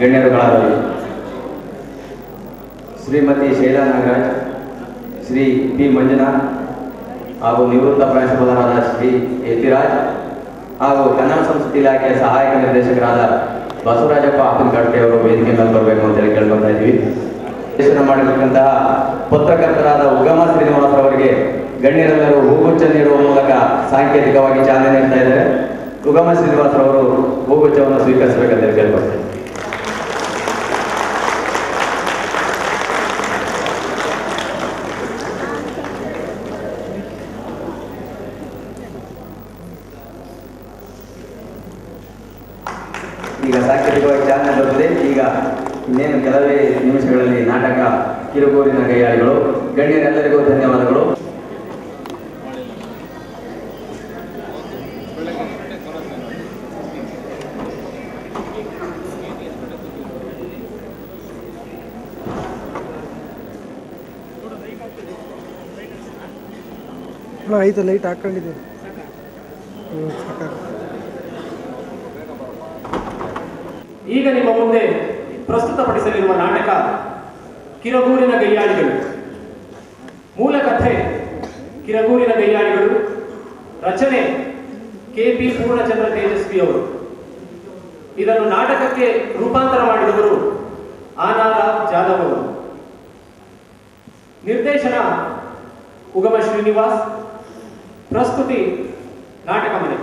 ಗಣ್ಯರುಗಳಾದ Shrimati Shaila Nagaraj, Shri P Manjunath ಹಾಗೂ ನಿವೃತ್ತ ಪ್ರಾಂಶುಪಾಲರಾದ ಶ್ರೀ ಯತಿರಾಜ್ ಹಾಗೂ ಕನ್ನಡ ಸಂಸ್ಕೃತಿ ಇಲಾಖೆಯ ಸಹಾಯಕ ನಿರ್ದೇಶಕರಾದ ಬಸವರಾಜಪ್ಪ ಅಪ್ಪನಕಟ್ಟೆಯವರು ವೇದಿಕೆ ಮೇಲೆ ಬರಬೇಕು ಅಂತೇಳಿ ಕೇಳ್ಕೊತಾ ಇದ್ದೀವಿ. ನಿರ್ದೇಶನ ಮಾಡಿರ್ತಕ್ಕಂತಹ ಪತ್ರಕರ್ತರಾದ ಉಗಮ ಶ್ರೀನಿವಾಸ್ ಅವರಿಗೆ ಗಣ್ಯರೆಲ್ಲರೂ ಹೂಗುಚ್ಛ ನೀಡುವ ಮೂಲಕ ಸಾಂಕೇತಿಕವಾಗಿ ಚಾಲನೆ ನೀಡ್ತಾ ಇದ್ದಾರೆ. ಉಗಮ ಶ್ರೀನಿವಾಸ್ ಅವರು ಹೂಗುಚ್ಛವನ್ನು ಸ್ವೀಕರಿಸಬೇಕಂತ ಕೇಳ್ಕೊಳ್ತೇವೆ. ಈಗ ಸಾಂಕೇತಿಕವಾಗಿ ಚಾಲನೆ ಬರುತ್ತದೆ. ಈಗ ಇನ್ನೇನು ಕೆಲವೇ ನಿಮಿಷಗಳಲ್ಲಿ ನಾಟಕ ಕಿರುಗೂರಿನ ಕೈಯಾಳಿಗಳು. ಗಣ್ಯರೆಲ್ಲರಿಗೂ ಧನ್ಯವಾದಗಳು. ಐದು ಲೈಟ್ ಹಾಕೊಂಡಿದ್ದೀವಿ. ಈಗ ನಿಮ್ಮ ಮುಂದೆ ಪ್ರಸ್ತುತಪಡಿಸಲಿರುವ ನಾಟಕ ಕಿರಗೂರಿನ ಗಯ್ಯಾಳಿಗಳು. ಮೂಲ ಕಥೆ ಕಿರಗೂರಿನ ಗಯ್ಯಾಳಿಗಳು. ರಚನೆ KP ಪೂರ್ಣಚಂದ್ರ ತೇಜಸ್ವಿ ಅವರು. ಇದನ್ನು ನಾಟಕಕ್ಕೆ ರೂಪಾಂತರ ಮಾಡಿದವರು ಆನಾರಾವ್ ಜಾಧವ್ ಅವರು. ನಿರ್ದೇಶನ ಉಗಮ ಶ್ರೀನಿವಾಸ್. ಪ್ರಸ್ತುತಿ ನಾಟಕ ಮನೆ.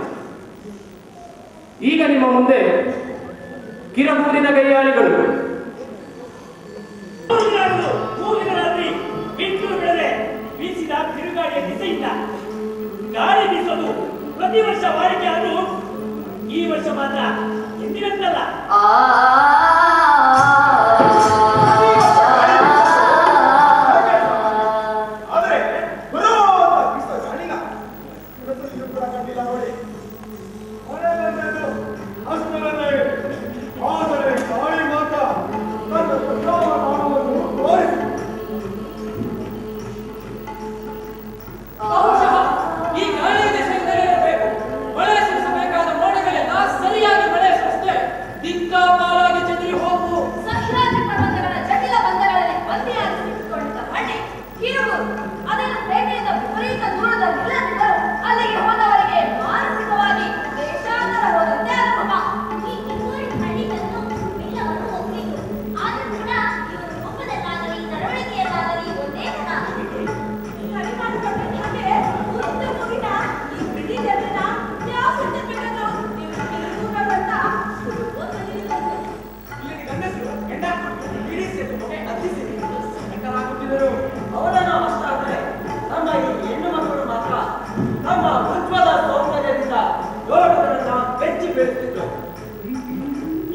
ಈಗ ನಿಮ್ಮ ಮುಂದೆ ಕಿರಗೂರಿನ ಗಯ್ಯಾಳಿಗಳು. ಬೀಸಿದ ತಿರುಗಾಡಿಯ ದಿಸೆಯಿಂದ ಗಾಳಿ ಬೀಸೋದು ಪ್ರತಿ ವರ್ಷ ವಾಡಿಕೆ ಆದರೂ ಈ ವರ್ಷ ಮಾತ್ರ ಎಂದಿನಂತಲ್ಲ.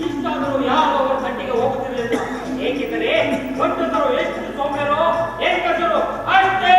ಇಷ್ಟಾದರೂ ಯಾರು ಅವರ ತಟ್ಟಿಗೆ ಹೋಗುತ್ತಿರಲಿಲ್ಲ. ಏಕೆಂದರೆ ಗಂಡಸರು ಎಷ್ಟು ಸೌಮ್ಯರೋ ಹೆಂಗಸರು ಅಷ್ಟೇ.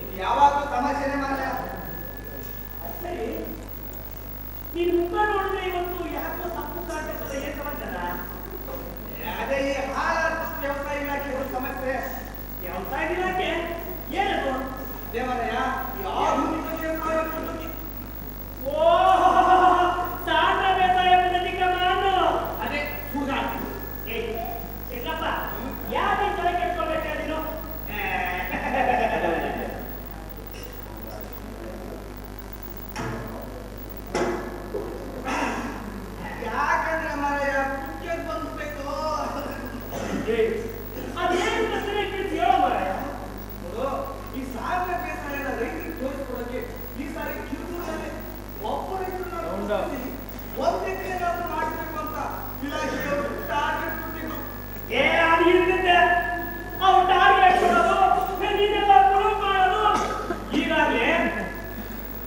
ಇದು ಯಾವಾಗಲೂ ತಮಾಷೆನೆ ಮಾರ್ರೆ. ಸರಿ, ನೀನು ಮುಖ ನೋಡಿದ್ರೆ ಇವತ್ತು ಯಾಕೋ ತಪ್ಪು ಕಾಣ್ತದೆ, ಏನ್ ಸಮಾಚಾರ? ಅದೇ ಈ ಹಾಲ ವ್ಯವಸಾಯ ಇಲಾಖೆ ಒಂದು ಸಮಸ್ಯೆ. ವ್ಯವಸಾಯ ಇಲಾಖೆ ಏನದು? ದೇವರಯ್ಯ, ಈ ಆಧುನಿಕ ವ್ಯವಸಾಯ ಪದ್ಧತಿ. ಓ, ಸಾಂದ್ರ ಬೇಸಾಯ ಪದ್ಧತಿ ಕ್ರಮ ಅದೇ ಸುಧಾರಣೆ. ಏಯ್ ಚೆನ್ನಪ್ಪ, ಯಾಕೆ ತಲೆ ಕೆಡ್ಕೊಳ್ಬೇಕಾ ನೀನು? ಯಾಕಂದ್ರೆ ಮಾರಯ್ಯ ಕುಕ್ಕೆ ಬಂದ್ಬೇಕು. ಅದೇನು ಪ್ರಶ್ನೆ ಕೇಳ್ತಿ ಹೇಳೋ ಮಾರಾಯ. ನೋಡು, ಈ ಸಾಗರ ಬೇಸಾಯನ ರೈತರಿಗೆ ತೋರಿಸ್ಕೊಡಕ್ಕೆ ಈ ಸಾರಿ ಕಿರುಕುಳದಲ್ಲಿ ಒಬ್ಬ ರೈತರನ್ನ ಒಂದ್ ಎಕರೆನಾದ್ರೂ ಮಾಡ್ಬೇಕು ಅಂತ ಇಲಾಖೆಯವರು ಟಾರ್ಗೆಟ್ ಕೊಟ್ಟಿದ್ರು. ಅದು ಇರ್ತದೆ, ಅವ್ರು ಟಾರ್ಗೆಟ್ ಕೊಡೋದು, ನೀನೆಲ್ಲ ಪ್ರೂವ್ ಮಾಡೋದು. ಈಗಾಗಲೇ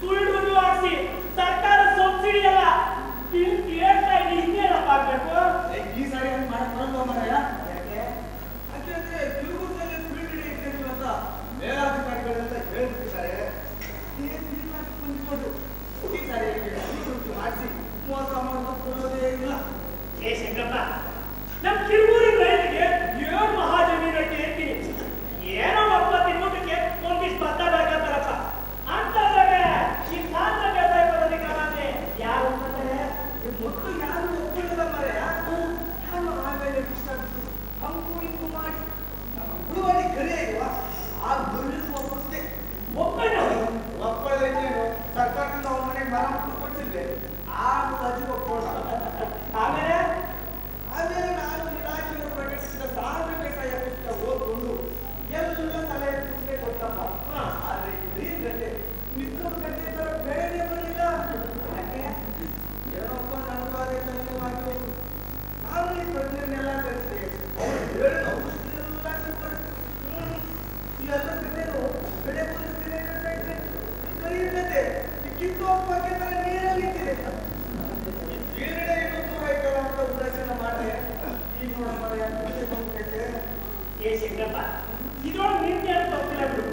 ಸುಳ್ಳು ಹಾಕ್ಸಿ ಸರ್ಕಾರ ಸಬ್ಸಿಡಿ ಎಲ್ಲ ಕೇಳ್ತಾ ಇದ್ದೀನಿ, ಇನ್ನೇನಪ್ಪ ಆಗ್ಬೇಕು? ಈ ಸಾರಿ ಹಂಗೆ ಮಾಡಕ್ ಬರಲ್ವ ಮಾರಾಯ? ಯಾಕೆಂದ್ರೆ ಕಿರುಕುಳದಲ್ಲಿ ಫೀಲ್ಡ್ ಡೇ ಇರ್ತೀವಿ ಅಂತ ಮೇಲಾಧಿಕಾರಿಗಳೆಲ್ಲ ಹೇಳ್ಬಿಟ್ಟಿದ್ದಾರೆ. ಕುಂತ್ಕೊಂಡು ಈ ಸಾರಿ ಮಾಡಿಸಿ ಮೋಸ ಮಾಡೋದು ಕೊಡೋದೇ ಇಲ್ಲ. ಏ ಶಂಕರಪ್ಪ, ನಮ್ ಕಿರುಗೂರಿನ ರೈತರಿಗೆ ಏನು ಮಹಾಜಮೀನು ಐತೆ ಹೇಳ್ತೀನಿ, ಏನೋ ಒಬ್ಬ ತಿನ್ನೋದಕ್ಕೆ ಒಂದಿಷ್ಟು ಭತ್ತ ಬೇಕಾಗ್ತಾರಪ್ಪ ಅಂತಂದಾಗ ಈ ಸಾಂದ್ರ ಬೇಸಾಯ ಪದ್ಧತಿ ಕ್ರಮ ಅಂದ್ರೆ ಯಾರು ಅಂತಾರೆ? ಮೊದಲು ಯಾರು ಒಪ್ಪಿಲ್ಲ ಮಾರಾಯ. ನಾನು ಆಮೇಲೆ ಇಷ್ಟ ಬಿಟ್ಟು ಹಂಗು ಹಿಂಗು ಮಾಡಿ ನಮ್ಮ ಹುಡುಗರಿ ಕರೆಯುವ ಆ ದುರ್ಯೋಗ ಒಪ್ಪಿಸ್ದೆ. ಒಪ್ಪಳದೇನು ಸರ್ಕಾರದಿಂದ ಅವ್ರ ಮನೆಗೆ ಮರ ಮುಟ್ಟು ಕೊಟ್ಟಿದ್ದೆ. ಆ ಅಜ್ಜಿ ಒಪ್ಕೊಂಡ. ಆಮೇಲೆ ನಾನು ಇಲಾಖೆಯವರು ಪ್ರಕಟಿಸಿದ ಸಾಂದ್ರ ಬೇಸಾಯ ಪುಸ್ತಕ ಓದ್ಕೊಂಡು ಎಲ್ಲ ತಲೆ ತುಂಬೆ ಕೊಟ್ಟಪ್ಪ. ಆದ್ರೆ ಬರೀ ಗಂಟೆ ಮಿಕ್ಕರು ಗಂಟೆ ತರ ಬೆಳೆದೇ ಬರಲಿಲ್ಲ. ಯಾಕೆ? ಏನಪ್ಪ ನನಗೂ ಅದೇ ತಲೆನೋವಾಗಿರೋದು. ನಾನು ಈ ತಜ್ಞರನ್ನೆಲ್ಲ ಕರೆಸಿದೆ. ಅವ್ರು ಹೇಳಿದ ಔಷಧಿಯೆಲ್ಲ ಸಿಂಪಡಿಸಿದ್ರು. ಈ ಎಲ್ಲ ಗಂಟೆನು ಬೆಳೆ ಬಂದು ಬೆಳೆ ಕಟ್ಟಾಯ್ತು. ಈ ಕರಿ ಗಂಟೆ ಈ ಕಿತ್ತು ಹಾಕುವಾಗೆ ತರ ನೀರಲ್ಲಿ ನಿಂತಿದೆ. ಈರುಳ್ಳಿ ಇನ್ನೂರು ಐತಲ್ಲ ಅಂತ ಉದಾಸೀನ ಮಾಡಿದೆ. ಈಗ ನೋಡಪ್ಪ ಯಾಕೆ ಬಂದ್ಬಿಟ್ಟೈತೆ. ಏ ಶಂಕರಪ್ಪ, ಇದ್ರೊಳಗೆ ನಿಂತೆ ಅಂತ ತಪ್ಪಿಲ್ಲ ಬಿಡು.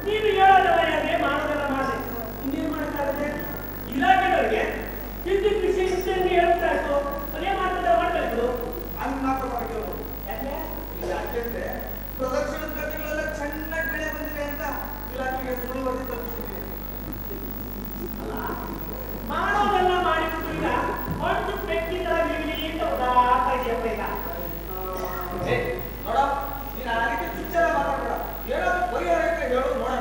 ನೀನು ಹೇಳೋದಲ್ಲ ಯಾಕೆ, ಮಾಡೋದೆಲ್ಲ ಮಾಡಿದೆ, ಇನ್ನೇನು ಮಾಡೋಕ್ಕಾಗುತ್ತೆ? ಇಲಾಖೆದವರಿಗೆ ವಿದ್ಯುತ್ ಕೃಷಿ ಇಷ್ಟಂಗೆ ಹೇಳ್ತಾ ಇತ್ತು, ಅದೇ ಮಾಡ್ತಾ ಮಾಡ್ತಾ ಇದ್ರು. ಹಂಗ್ ಮಾತ್ರ ಮಾಡಿದ್ರು. ಯಾಕೆ? ಯಾಕೆಂದ್ರೆ ಪ್ರದರ್ಶನದ ಗದ್ದೆಗಳೆಲ್ಲ ಚೆನ್ನಾಗಿ ಬೆಳೆ ಬಂದಿವೆ ಅಂತ ಇಲಾಖೆಗೆ ಸುಳ್ಳು ವರದಿ ತಲುಪಿಸಿದ್ದೀವಿ. ಮಾಡೋದೆಲ್ಲ ಮಾಡಿಬಿಟ್ಟು ಈಗ ಒಂದು ವ್ಯಕ್ತಿ ತರ ನಿಲ್ಲಿ ಅಂತ ಉದಾಹರಣೆ ಇದೆಯಪ್ಪ ಈಗ. ನೋಡ, ನೀನು ಆ ರೀತಿ ಚುಚ್ಚಲ ಮಾತಾಡ್ಬೇಡ. ಏನಾದ್ರು ಪರಿಹಾರ ಐತೆ ಹೇಳು ನೋಡ.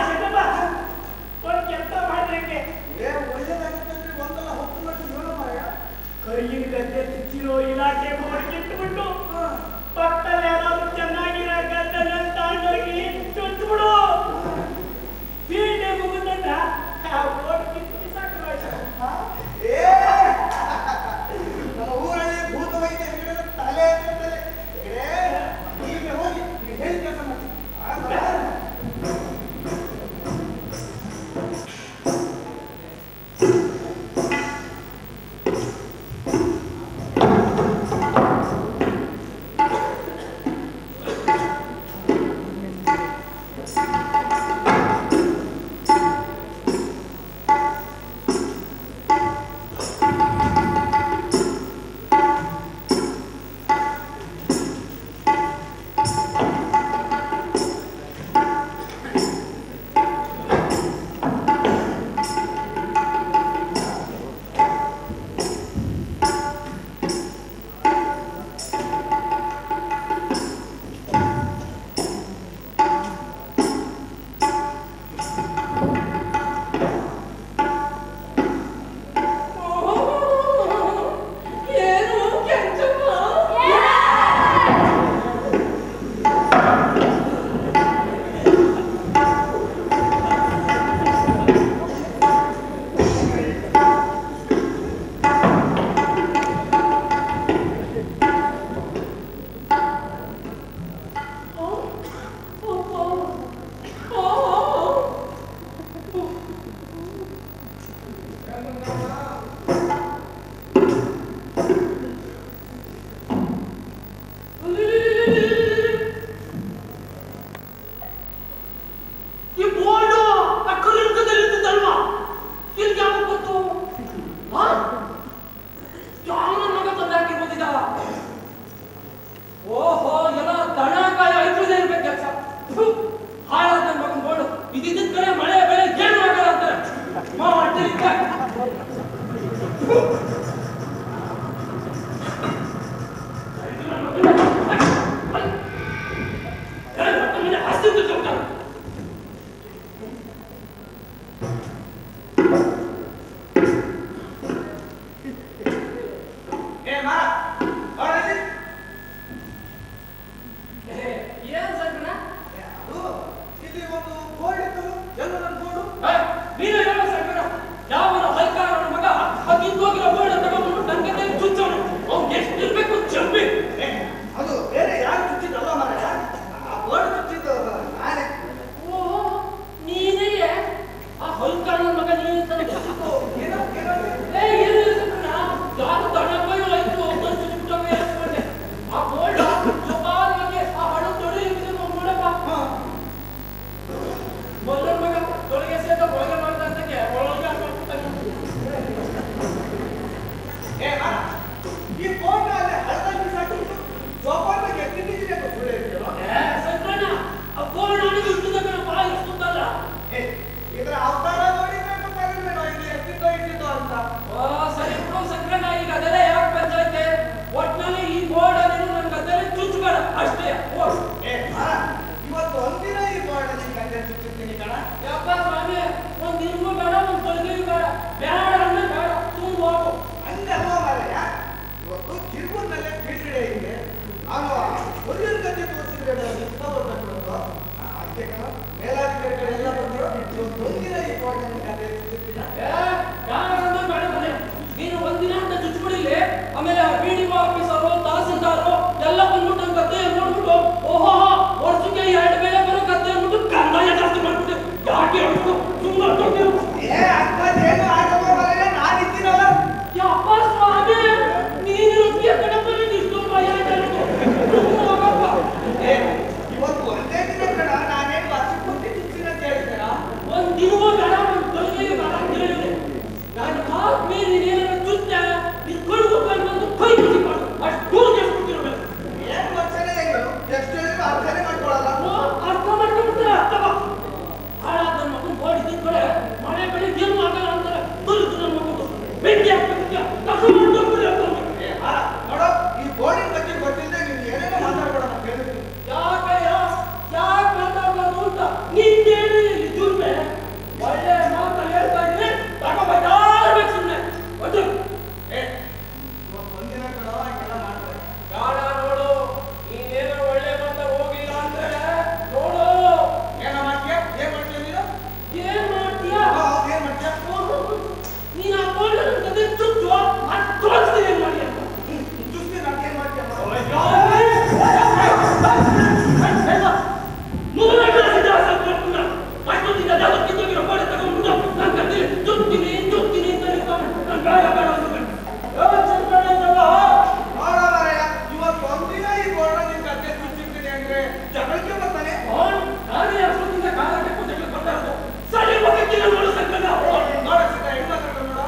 ಶಂಕರಪ್ಪ, ಒಂದು ಕೆಲಸ ಮಾಡಿದ್ರಂಗೆ ಒಳ್ಳೇದಾಗುತ್ತೆ ಅಂದ್ರೆ ಒಂದಲ್ಲ 10 ಲಕ್ಷ ಹೇಳೋ ಮಾರಾಯ. ಕೈಯಿನ ಗದ್ದೆ ಚುಚ್ಚಿರೋ ಇಲಾಖೆ ಮಾಡಿ ಕಿಟ್ಟುಬಿಟ್ಟು ಪಕ್ಕದಲ್ಲಿ ಯಾರಾದ್ರೂ ಚೆನ್ನಾಗಿರೋ ಗದ್ದೆ ಎಲ್ಲ ನನ್ನ ಬೋರ್ಡು ನೀನು ಹೇಳೋ ಸಂಕಟ ಯಾವನ ಹೈಕಾರನ ಮಗ ಅಗಿದ್ದೋಗಿರೋ ಬೋರ್ಡ್ ತಗೊಂಡು ನನಗೆ ಚುಚ್ಚೋನು ಅವ್ನು ಎಷ್ಟಿರ್ಬೇಕು ಚಂಬಿ ಅದು ಬೇರೆ ಯಾರು ಚುಚ್ಚಿದ್ದಲ್ಲ ಮಾರಾಯ ಆ ಬೋರ್ಡ್ ಚುಚ್ಚಿದ್ದು ನಾನೇ ಓ ನೀನೇ ಆ ಹೈಕಾರನ ಮಗ ನೀನು ತನಗೆ ಏನೋ ಏ ಏನು ಸಂಕಟ ಯಾರು ದಡಪಯ್ಯೋ ಆಯ್ತು ಒಬ್ಬರು ಚುಚ್ಚಿಬಿಟ್ಟವೆ ಅನ್ಕೊಂಡೆ ಆ ಬೋರ್ಡ್ ಜೋಪಾನವಾಗಿ ಆ ಹಣ ತೊಡಿ ನೋಡಪ್ಪ ಮೊದಲ ಮಗ ತೊಳಗೆ ಸೇತ ಒಳಗೆ ಮಾಡ್ದಂತಕ್ಕೆ ಒಳಗೆ ಹಾಕ್ಬಿಡ್ತಾನೆ ಏ ಮಾರ ಈ ಫೋನ್ ಅಲ್ಲಿ ಹಳದಲ್ಲಿ ಬಿಸಾಕಿಟ್ಟು ಜೋಪಾನವಾಗಿ ಎತ್ತಿಟ್ಟಿದ್ದೀರಿ ಅಂತ ಸುಳ್ಳು ಹೇಳ್ತೀರೋ ಸಂಕಟ ಆ ಬೋರ್ಡ್ ನನಗೆ ಇಟ್ಟಿದ್ದಕ್ಕೆ ಬಾಯಿ ಇಷ್ಟುತ್ತಲ್ಲ ಏ ಇದರ ಅವತಾರ ನೋಡಿದ್ರೆ ಗೊತ್ತಾಗಲ್ವೇನೋ ಇದು ಎತ್ತಿದ್ದೋ ಅಂತ ಸರಿ ಬಿಡು ಸಂಕಟ ಈಗ ಅದೆಲ್ಲ ಯಾಕೆ ಬಂದೈತೆ ಒಟ್ನಲ್ಲಿ ಈ ಬೋರ್ಡ್ ಅಲ್ಲಿ ನನ್ಗೆ ಅದೆಲ್ಲ ಚುಚ್ಚಬೇಡ ಅಷ್ಟೇ ಏ ಮಾರ ಇವತ್ತು ಒಂದಿನ ಈ ಬೋರ್ಡ್ ಅಲ್ಲಿ ಗಂಟೆ ಚುಚ್ಚಿರ್ತೀನಿ ಕಣ ಯಪ್ಪ ಸ್ವಾಮಿ ಒಂದ್ ಇರ್ಗೂ ಬೇಡ ಒಂದ್ ತೊಲಗಿಗೂ ಬೇಡ ಬೇಡ ಅಂದ್ರೆ ಬೇಡ ತುಂಬ ಹೋಗು ಹಂಗಲ್ವಾ ಮಾರಾಯ ಇವತ್ತು ಕಿರುಬೂರಿನಲ್ಲೇ ಬಿಡುಗಡೆ ಇದೆ ನಾನು ಹೊರಗಿನ ಗಂಟೆ ತೋರಿಸಿದ್ರೆ ನಿಂತ ಬರ್ಬೇಕು ಅದಕ್ಕೆ ಕಣ ಮೇಲಾಧಿಕಾರಿಗಳೆಲ್ಲ ಬಂದರು ಇವತ್ತು ಒಂದಿನ ಈ ಬೋರ್ಡ್ ಅಲ್ಲಿ ಗಂಟೆ ಚುಚ್ಚಿರ್ತೀನ ಯಾರಂದ್ರೆ ಬೇಡ ಮನೆ ನೀನು ಒಂದಿನ ಅಂತ ಚುಚ್ಚಿಬಿಡಿಲಿ ಆಮೇಲೆ BDO ಆಫೀಸರು ತಹಸೀಲ್ದಾರು ಎಲ್ಲ ಬಂದ್ಬಿಟ್ಟು ನನ್ ಗದ್ದೆ ನೋಡ್ಬಿಟ್ಟು ಓಹೋ ವರ್ಷಕ್ಕೆ 2 ಬೆಳೆ ಬರೋ ಗದ್ದೆ ಅಂದ್ಬಿಟ್ಟು ಕಂದಾಯ ಜಾಸ್ತಿ ಮಾಡ್ಬಿಟ್ಟು ಯಾಕೆ ಹೇಳ್ಬಿಟ್ಟು ಸುಮ್ಮನೆ ಏ ಅಂಥದ್ದೇನು ಆಗಲ್ಲ ಮಾರಾಯ ನಾನಿದ್ದೀನಲ್ಲ ಯಪ್ಪ ಸ್ವಾಮಿ ನೀನು ಕಣಪ್ಪಲ್ಲಿ ನಿಷ್ಟು ಭಯ ಹೋಗಪ್ಪ ಏ ಇವತ್ತು ಒಂದೇ ದಿನ ಕಣ ನಾನೇನು ವರ್ಷ ಪೂರ್ತಿ ಚುಚ್ಚಿನ ಅಂತ ಹೇಳಿದ್ದೀನ ಒಂದ್ ದಿನವೂ ಬೇಡ ಒಂದ್ ತೊಲಗಿಗೂ ಬೇಡ ಅಂತ ಹೇಳಿದೆ ನಾನು ಮಾತು ಮೀರಿ ನೀನೇನಾದ್ರು ಚುಚ್ಚ ಇಟ್ಕೊಂಡು ಹೋಗ್ಕೊಂಡು ಬಂದು ಕೈ ಬಿಸಿ ಮಾಡು ಅಷ್ಟು ಕೆಲ್ಸ್ಬಿಟ್ಟಿರ್ಬೇಕು ಏನು ವರ್ಷನೇ ಏನು ಎಷ್ಟು ಹೇಳಿದ್ರು ಅರ್ಥನೇ ಮಾಡ್ಕೊಳ್ಳಲ್ಲ ಅರ್ಥ ಮಾಡ್ಕೊಂಡ್ಬಿಡ್ತಾರೆ ಅರ್ಥವ ಹಾಳಾದ ನನ್ನ ಮಗನ್ ಬೋರ್ಡ್ ಕಡೆ ಮಳೆ ಬೆಳೆ ಏನು ಆಗಲ್ಲ ಅಂತಾರೆ ತುರಿದು ನನ್ನ ಮಗು ಬೆಂಕಿ ಹಾಕ್ಬೇಕಿಲ್ಲ ಕಸ ಮಾಡ್ಕೊಂಡ್ಬಿಡಿ ಅಂತ ಏ ಮಾರ ನೋಡೋ ಈ ಬೋರ್ಡಿನ ಬಗ್ಗೆ ಗೊತ್ತಿಲ್ಲದೆ ನೀನು ಏನೇನೋ ಮಾತಾಡ್ಬೇಡ ಅಂತ ಹೇಳಿದ್ದೀನಿ ಯಾಕೆ ಮಾತಾಡ್ಬಾರ್ದು ಅಂತ ನಿಂದೇನು ಜೂರ್ಮೆ ಒಳ್ಳೆ ಮಾತು ಹೇಳ್ತಾ ಇದ್ರೆ ತಗೊಂಡ್ಬೇಕು ಸುಮ್ಮನೆ ಒಟ್ಟು ಏ ಇವತ್ತು ಒಂದಿನ ಕಣ ಹಿಂಗೆಲ್ಲ ಮಾಡ್ತಾರೆ ಬೇಡ ನೋಡು ನೀನೇನೋ ಒಳ್ಳೆ ಮಾತ ಹೋಗಿಲ್ಲ ಅಂದ್ರೆ ನೋಡು ಏನ ಮಾಡ್ತೀಯ ಏನ್ ಮಾಡ್ತೀಯ ನೀನು ಏನ್ ಮಾಡ್ತೀಯಾ ಹೌದು ಏನ್ ಮಾಡ್ತೀಯ ನೀನು ಆ ಬೋರ್ಡ್ ಜೊತೆ ಚುಚ್ಚು ಅದು ತೋರಿಸ್ತೀನಿ ಏನ್ ಮಾಡಿ ಅಂತ ಚುಸ್ತಿ ನಾನು ಏನ್ ಮಾಡ್ತೀಯ ನೋಡೋ ಮಾರಾಯ ಇವತ್ತು ಒಂದಿನ ಈ ಬೋರ್ಡ್ ನಿನ್ ಗದ್ದೆ ಚುಚ್ಚಿರ್ತೀನಿ ಅಂದ್ರೆ ಜಗಳಕ್ಕೆ ಬರ್ತಾನೆ ನೋಡ ಸಿದ್ಧ ಹೆಣ್ಣು ಮಾತಾಡ್ಕೊಂಡು ನೋಡ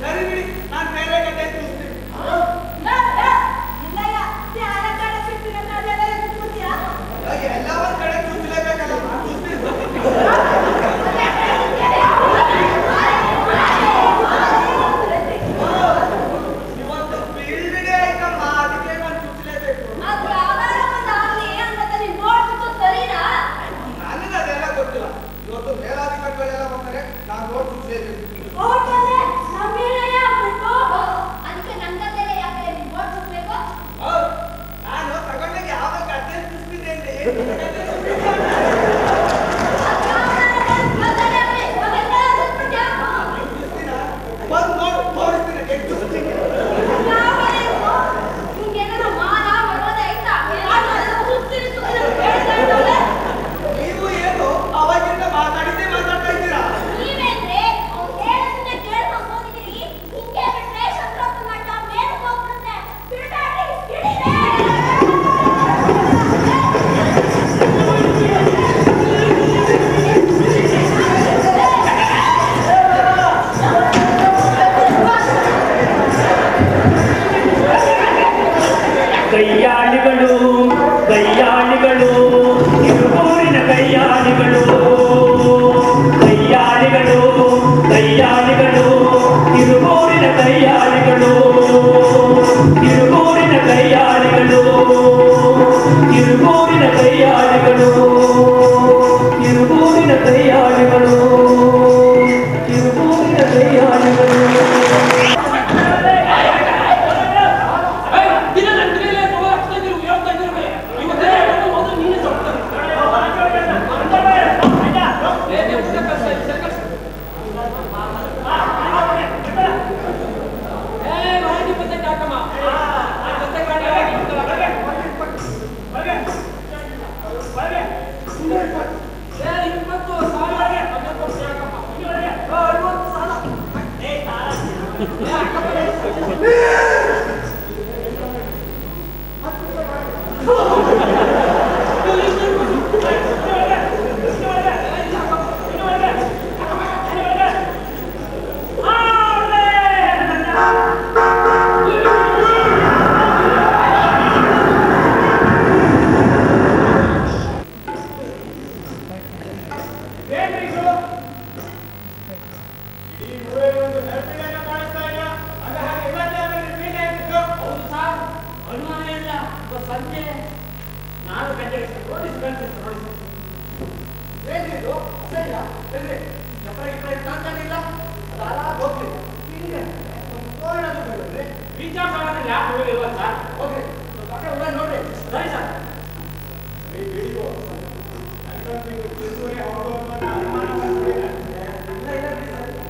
ಸರಿ ಬಿಡಿ ನಾನು ಬೇರೆ ಗದ್ದೆ ಚುಚ್ತೀನಿ ಎಲ್ಲ ಒಂದ್ ಕಡೆ ಚುಚ್ಚಲೇಬೇಕಲ್ಲ ಚುಚ್ತೀನಿ ಇವತ್ತು ಫೀಲ್ಡ್ ಡೇ ಆಯ್ತಮ್ಮ ಅದಕ್ಕೆ ನಾನು ಚುಚ್ಚಲೇಬೇಕು ನನಗೆ ಅದೆಲ್ಲ ಗೊತ್ತಿಲ್ಲ ಇವತ್ತು ಮೇಲಾಧಿಕಾರಿಗಳೆಲ್ಲ ಬರ್ತಾರೆ ನಾನು ರೋಡ್ ಚುಚ್ಚಲೇಬೇಕು ಹೌದು ನಾನು ತಗೊಂಡಾಗ ಯಾವ ಗದ್ದೆ ಚುಚ್ತಿದ್ದೆ ಅಂದ್ರೆ ಚುಚ್ತೀನ ಬಂದು ನೋಡು ತೋರಿಸ್ತೀನಿ ಎಷ್ಟು ಚುಚ್ತೀನಿ ನೀವು ಏನು ಅವಾಗಿಂದ ಮಾತಾಡಿದ್ದೇ ಮಾತಾಡ್ತಾ ಇದ್ದೀರಾ ಕೈಯಾಳಿಗಳು ಕೈಯಾಳಿಗಳು ಕಿರುಬೂರಿನ ಕೈಯಾಳಿಗಳು ಕೈಯಾಳಿಗಳು ಕೈಯಾಳಿಗಳು ಕಿರುಬೂರಿನ ಕೈಯಾಳಿಗಳು ಕಿರುಬೂರಿನ ಕೈಯಾಳಿಗಳು ಕಿರುಬೂರಿನ ಕೈಯಾಳಿಗಳು ಕಿರುಬೂರಿನ ಕೈಯಾಳಿಗಳು ಕಿರುಬೂರಿನ ಕೈಯಾಳಿಗಳು ದಿನ ನನ್ನ ಕೈಯಲ್ಲೇ ಹೋಗ್ತಾ ಇದ್ರು ಹೇಳ್ತಾ ಇದ್ರು ಸಂಜೆ 4 ಗಂಟೆಗೆ ನೋಡಿಸಿ ಕಳಿಸಿ ನೋಡಿಸಿ ಏನಿದು ಅಸಹ್ಯ ಎಲ್ಲಿ ಚಪ್ಪರ ಕಾಣ್ತಾನಿಲ್ಲ ಅದು ಆರಾಮ ಹೋಗ್ತಿದೆ ಹೀಗೆ ತೋರಣದು ಬೇಡ್ರಿ ವಿಚಾರಗಳನ್ನು ಯಾಕೆ ಹೋಗಿಲ್ವಾ ಸರ್ ಹೋಗ್ರಿ ಪಕ್ಕ ಹೋಗಿ ನೋಡ್ರಿ ಸರಿ ಸರ್ ಈ ವಿಡಿಯೋ ನೀವು ಕಿರುಕುರಿ ಹೋಗೋದನ್ನ ಅನುಮಾನ ಮಾಡ್ಕೊಂಡಿಲ್ಲ ಇಲ್ಲ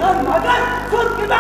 ನನ್ನ ಮಗನ್ ಸುತ್ತಿದ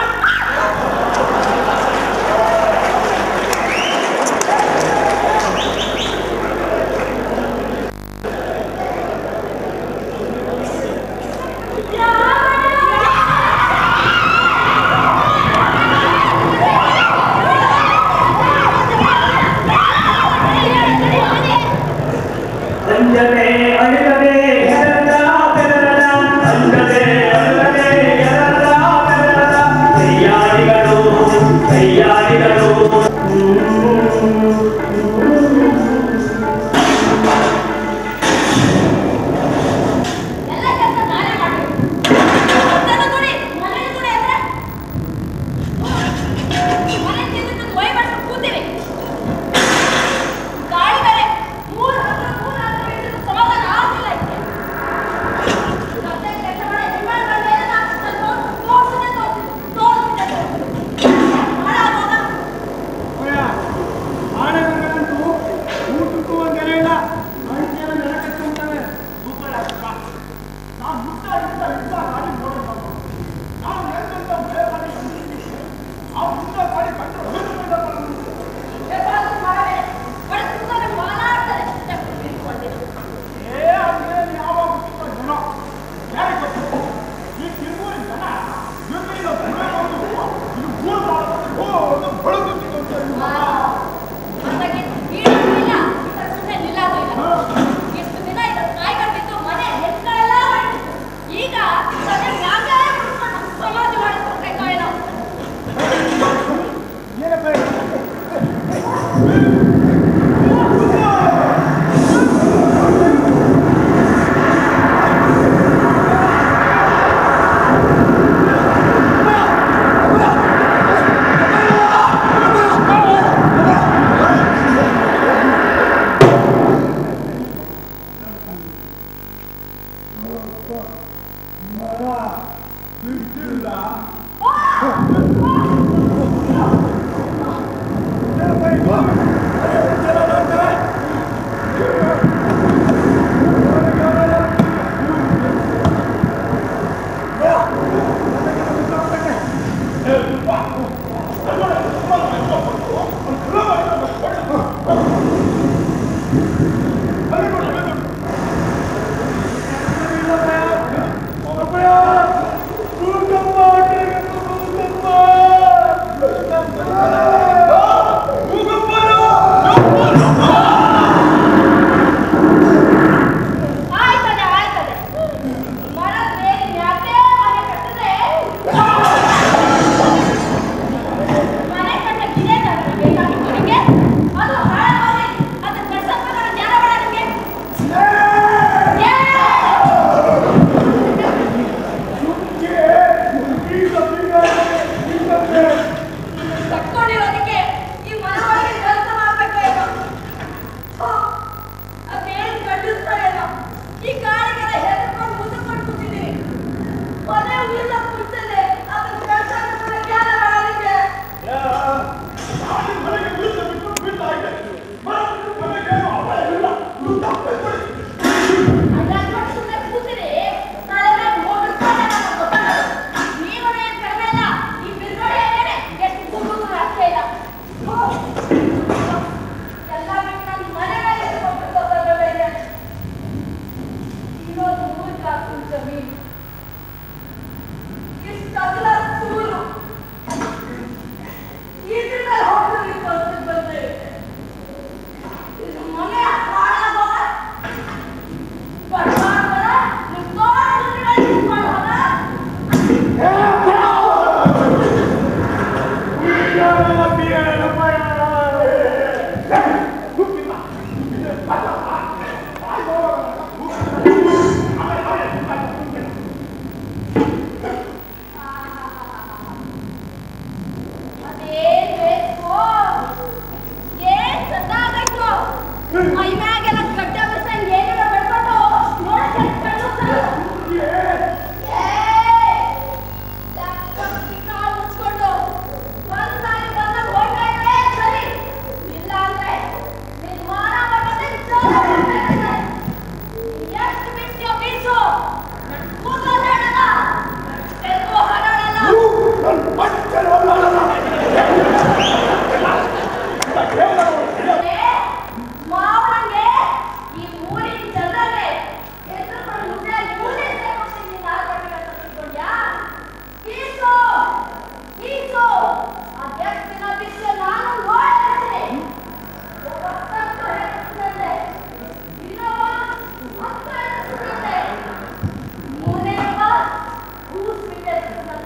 ಎಷ್ಟು ಬಿಸಿ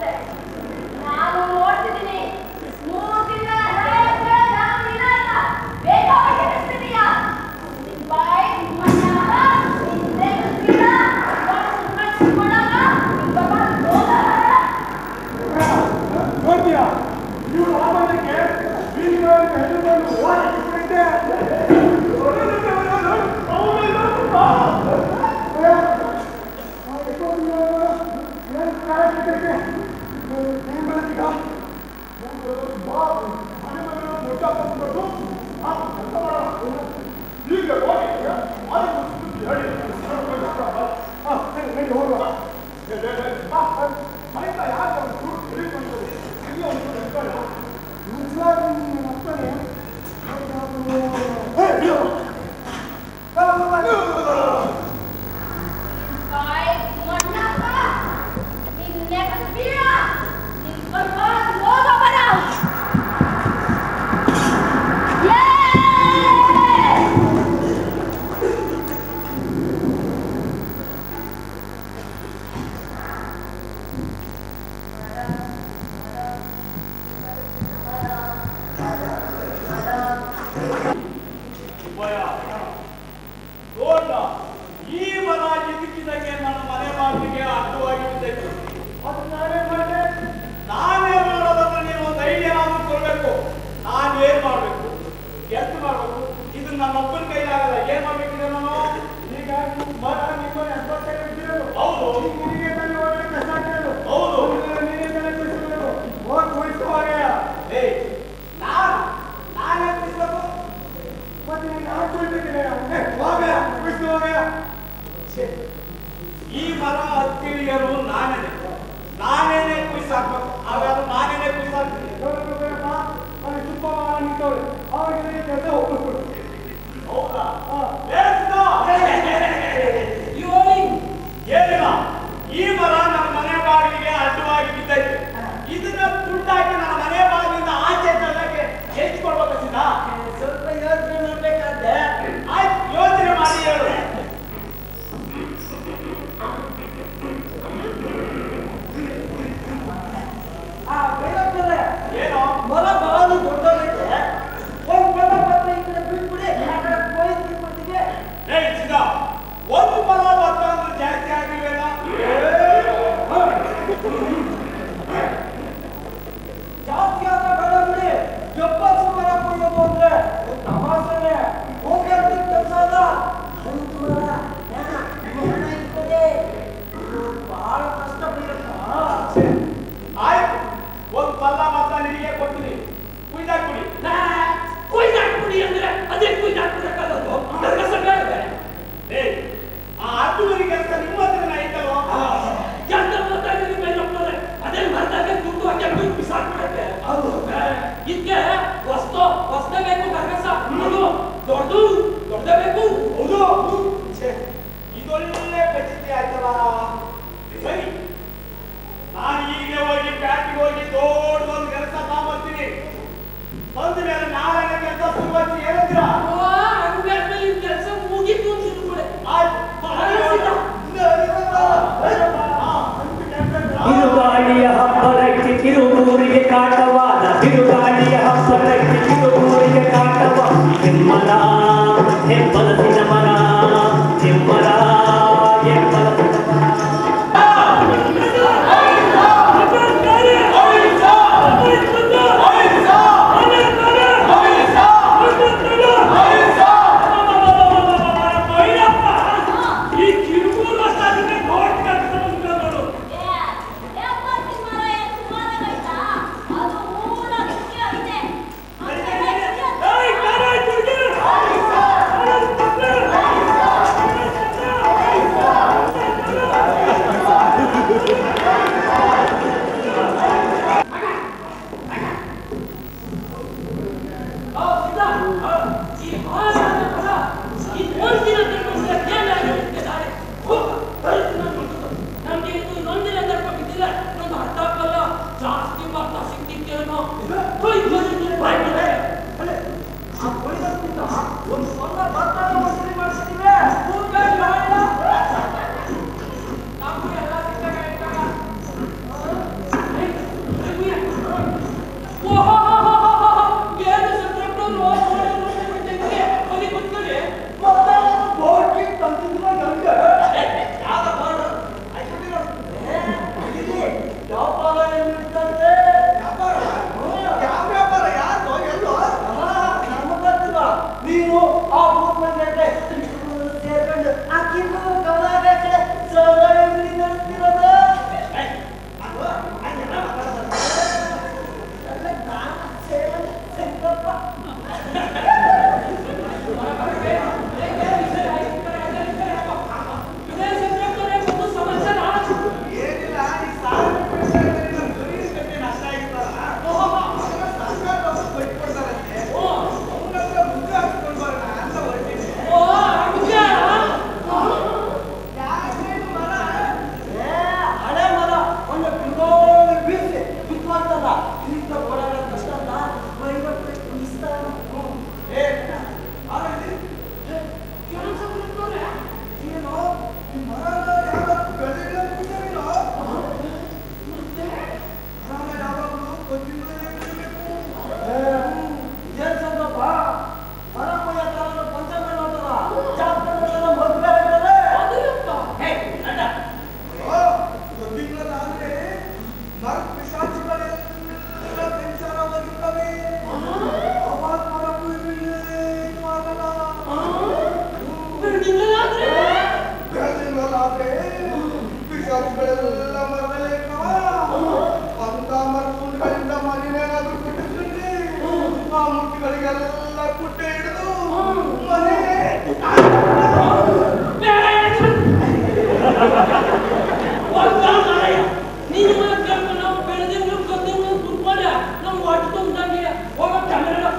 ಬಂದೆ. ನಾನು ನೋಡ್ತಿದ್ದೀನಿ 3 ತಿಂಗಳ ಹಳೆ ನಾನು ಇರಲ್ಲ. ಬೇಕಾಗಿ ಕಳಿಸ್ತಿದೀಯಾ? ನಿನ್ ಬಾಯಿ ನಿಮ್ಮನ್ನ ಹಿಂದೆ ಬಿಡ್ತೀರಾ? ಕೊಡಲ್ಲ ನಿಮ್ಮ ನೋಡ್ತೀಯಾ ನೀವು ರಾಮನಿಗೆ ಬೀದಿಗಳಲ್ಲಿ ಹೆಣ್ಣುಗಳನ್ನು ಓಡಿಸಿಬಿಟ್ಟೆ. ಈ ಮರ ಇದಕ್ಕಿದಂಗೆ ನನ್ನ ಮನೆ ಬಾಗಿಲಿಗೆ ಅಡ್ಡವಾಗಿ ಬಿದ್ದೈತೆ. ಅದು ನಾನೇನ್ ಮಾಡಿದೆ? ನಾನೇನ್ ಮಾಡೋದಂದ್ರೆ ನೀನು ಒಂದು ಐಡಿಯಾ ನಾವು ಕೊಡ್ಬೇಕು. ನಾನೇನ್ ಮಾಡ್ಬೇಕು, ಎಷ್ಟು ಮಾಡ್ಬೇಕು, ಇದು ನನ್ನ ಒಬ್ಬನ ಕೈಲಾಗಲ್ಲ. ಏನ್ ಮಾಡ್ಬೇಕಿದೆ ನಾನು? ಈಗ ಮರ ನಿಮ್ಮನೆ ಅಡ್ವರ್ಟೈಸ್ ಬಿಟ್ಟಿರೋದು. ಹೌದು. ನಿನಗೆ ತಾನೇ ಒಳ್ಳೆ ಕಷ್ಟ ಆಗ್ತಿರೋದು. ಹೌದು. ನೀನೇ ತಾನೇ ಕಳಿಸ್ಬೇಕು. ಹೋಗಿ ಕುಳಿಸುವಾಗ ನಾನೇ ಕುಳಿಸ್ಬೇಕು. ಮತ್ತೆ ನೀನು ನಾನು ಕುಳಿಬೇಕಿದೆ. ಈ ಮರ ಹತ್ತಿಳಿಯರು ನಾನೇನೆ ಕುಯ್ಸಾಕ್ಬೇಕು. ಹಾಗಾದ್ರೆ ನಾನೇನೆ ಕುಯ್ಸಾಕ್ತೀನಿ. ತುಂಬ ಮರ ನಿಂತವ್ರೆ, ಅವ್ರಿಗೆ ಕೆಲಸ ಹೋಗ್ಬಿಟ್ಟು. ಹೌದಾ? ಏನಿಲ್ಲ, ಈ ಮರ ನನ್ನ ಮನೆ ಬಾಗಿಲಿಗೆ ಅಡ್ಡವಾಗಿ ಬಿದ್ದೈತೆ. ಇದನ್ನ ತುಂಡಾಕಿ ನನ್ನ ಮನೆ ಬಾಗಿಲಿಂದ ಆಚೆ ತಳ್ಳಕ್ಕೆ ಎಷ್ಟು ಕೊಡ್ಬೇಕಂತಿದ? ಸ್ವಲ್ಪ ಯೋಚನೆ ಮಾಡ್ಬೇಕಾದ್ರೆ. ಆಯ್ತು, ಯೋಚನೆ ಮಾಡಿ ಹೇಳು. ಏನೋ ಮರ ಬಹಳ ದೊಡ್ಡದೈತೆ. ಒಂದು ಮರ ಪತ್ರ ಈ ಕಡೆ ಬಿಟ್ಬಿಡಿ, ಆ ಕಡೆ ಕೊಯ್ದು ಬಿಟ್ಬಿಡ್ತೀವಿ. ಒಂದು ಮರ ಪತ್ರ ಅಂದ್ರೆ ಜಾಸ್ತಿ ಆಗಿಲ್ವೇನ? ಜಾಸ್ತಿ ಆದ್ರೆ ಬೇಡ ಬಿಡಿ. 70 ಮರ ಕೊಯ್ಯೋದು ಅಂದ್ರೆ ತಮಾಷೆನೆ. ಹೋಗಿ ಕೆಲಸ ಅಲ್ಲ. ಬಹಳ ಕಷ್ಟ ಬೀಳುತ್ತ. ಆಯ್ತು, ಒಂದು ಪಲ್ಲ ಮಾತ್ರ ನಿನಗೆ ಕೊಡ್ತೀನಿ. ಕುಯ್ದಾಕ್ಬಿಡಿ. ಕೊಯ್ದಾಕ್ಬಿಡಿ ಅಂದ್ರೆ ಅದೇ ಕೊಯ್ದಾಕ್ಬಿಡಕ್ಕಾಗದು. ಕೆಲಸ ಬೇಡವೆ. ಆ ಅಡ್ಡುವರಿ ಕೆಲಸ ನಿಮ್ಮ ಹತ್ರ ಐತಲ್ವ? ಅದೇ ಮರದಾಗೆ ದುಡ್ಡು ಹಾಕಿ ಬಿಸಾಕ್ಬಿಡಕ್ಕೆ. ಇದಕ್ಕೆ ಹೊಸ್ದೇ ಬೇಕು ಕರ್ಕಸ. ಅದು ದೊಡ್ಡದೇ ಬೇಕು. ಹೌದು. ಇದೊಳ್ಳೆ ಬಚಿತಿ ಆಯ್ತಲ್ಲ. ಸರಿ, ನಾನು ಈಗ ಹೋಗಿ ಪ್ಯಾಟಿಗೆ ಹೋಗಿ ದೊಡ್ಡದೊಂದು ಕೆಲಸ ತಗೊಂಡ್ಬರ್ತೀನಿ. ಬಂದ ಮೇಲೆ ನಾಳೆ ಕೆಲಸ ಶುರುವಾಗ್ತಿ. ಏನಂತೀರಾ? ಹಂಗಾದ್ಮೇಲೆ ಈ ಕೆಲಸ ಮುಗಿತು ಅನ್ಸಿದ್ಬಿಡೆ. ಆಯ್ತು. ಬಿರುಗಾಳಿಯ ಹಬ್ಬರಕ್ಕೆ ಕಿರುಗೂರಿಗೆ ಕಾಟವಾದ, ಬಿರುಗಾಳಿಯ ಹಬ್ಬರಕ್ಕೆ ಕಿರುಗೂರಿಗೆ ಕಾಟವ. ಹೆಮ್ಮರ ಹೆಬ್ಬಲಸಿನ ಮರ, ಹೆಮ್ಮರ ಹೆಬ್ಬಲಸಿನ ಮರ. Hey! ಪಿಶಾಚಿಗಳೆಲ್ಲ ಸಂಚಾರವಾಗಿರ್ತವೆ. ಅವಾಗ ಹೊರಗೂ ಏನು ಆಗಲ್ಲ. ಬೆಳೆದಿಂದಲಾದ್ರೆ ಪಿಶಾಚಿಗಳೆಲ್ಲ ಮರದಲ್ಲೇ ಇರ್ತಾವ. ಅಂತ ಮರಗಳಿಂದ ಮನೆಯೇನಾದ್ರೂ ಕುಟ್ಟಿಸ್ಬಿಟ್ರೆ ಆ ಮುಟ್ಟಿಗಳಿಗೆಲ್ಲ ಕುಟ್ಟೆ ಹಿಡಿದು ಮನೆ ನೀನು ನಾವು ಬೆಳೆದೇವು ಗದ್ದೆವು ಕುರ್ಕೊಂಡ ನಮ್ ಒಟ್ಟು ತುಂಬ್ದಂಗೆ ಹೋಗ ಕ್ಯಾಮೆರಾ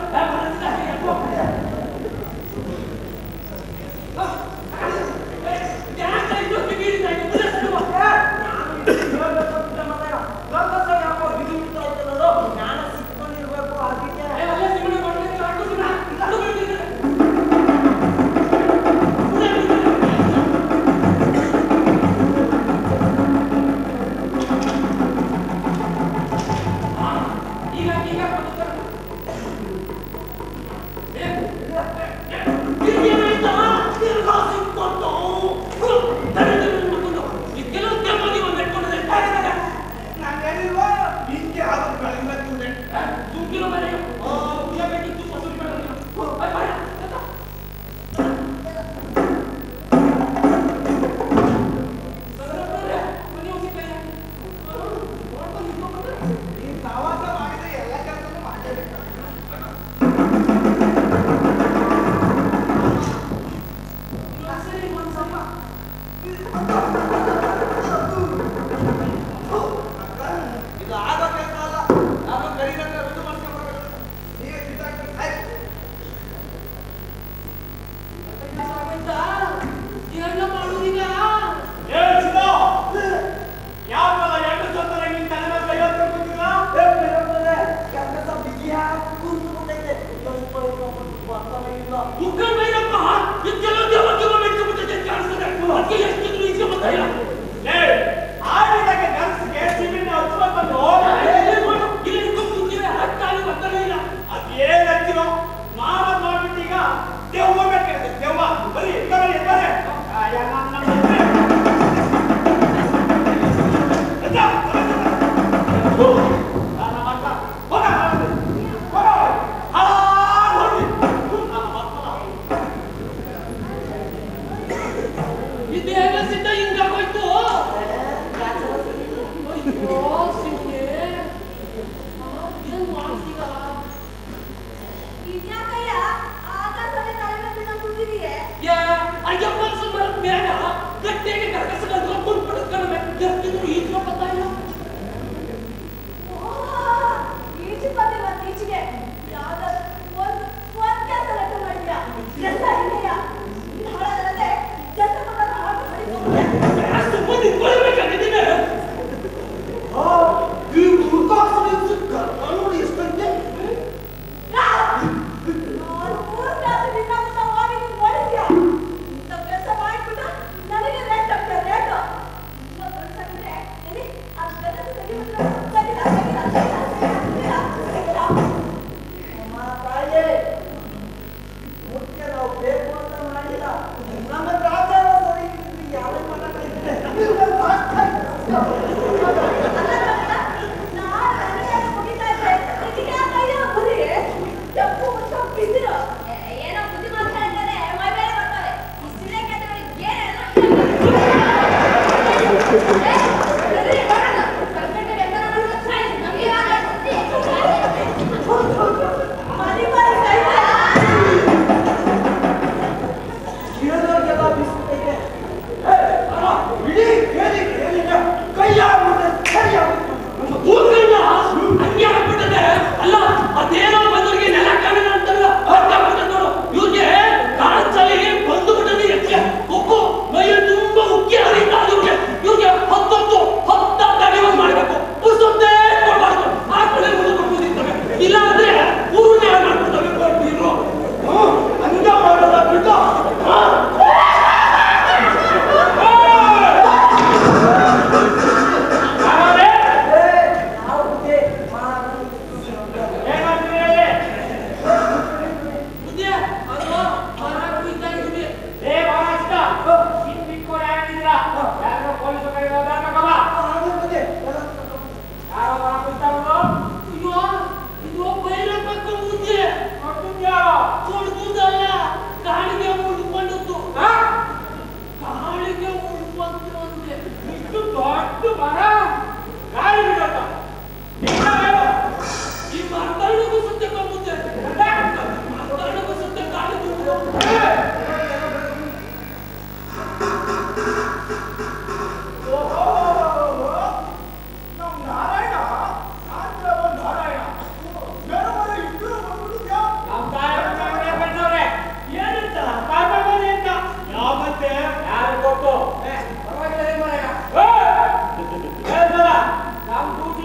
ನನಗೆ ರೇಟ್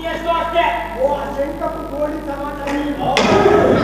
ಎಷ್ಟು ಅಷ್ಟೇ. ಓ ಶಂಕಪ್ಪು ಗೋಳಿ ಸಮಾಚಾರ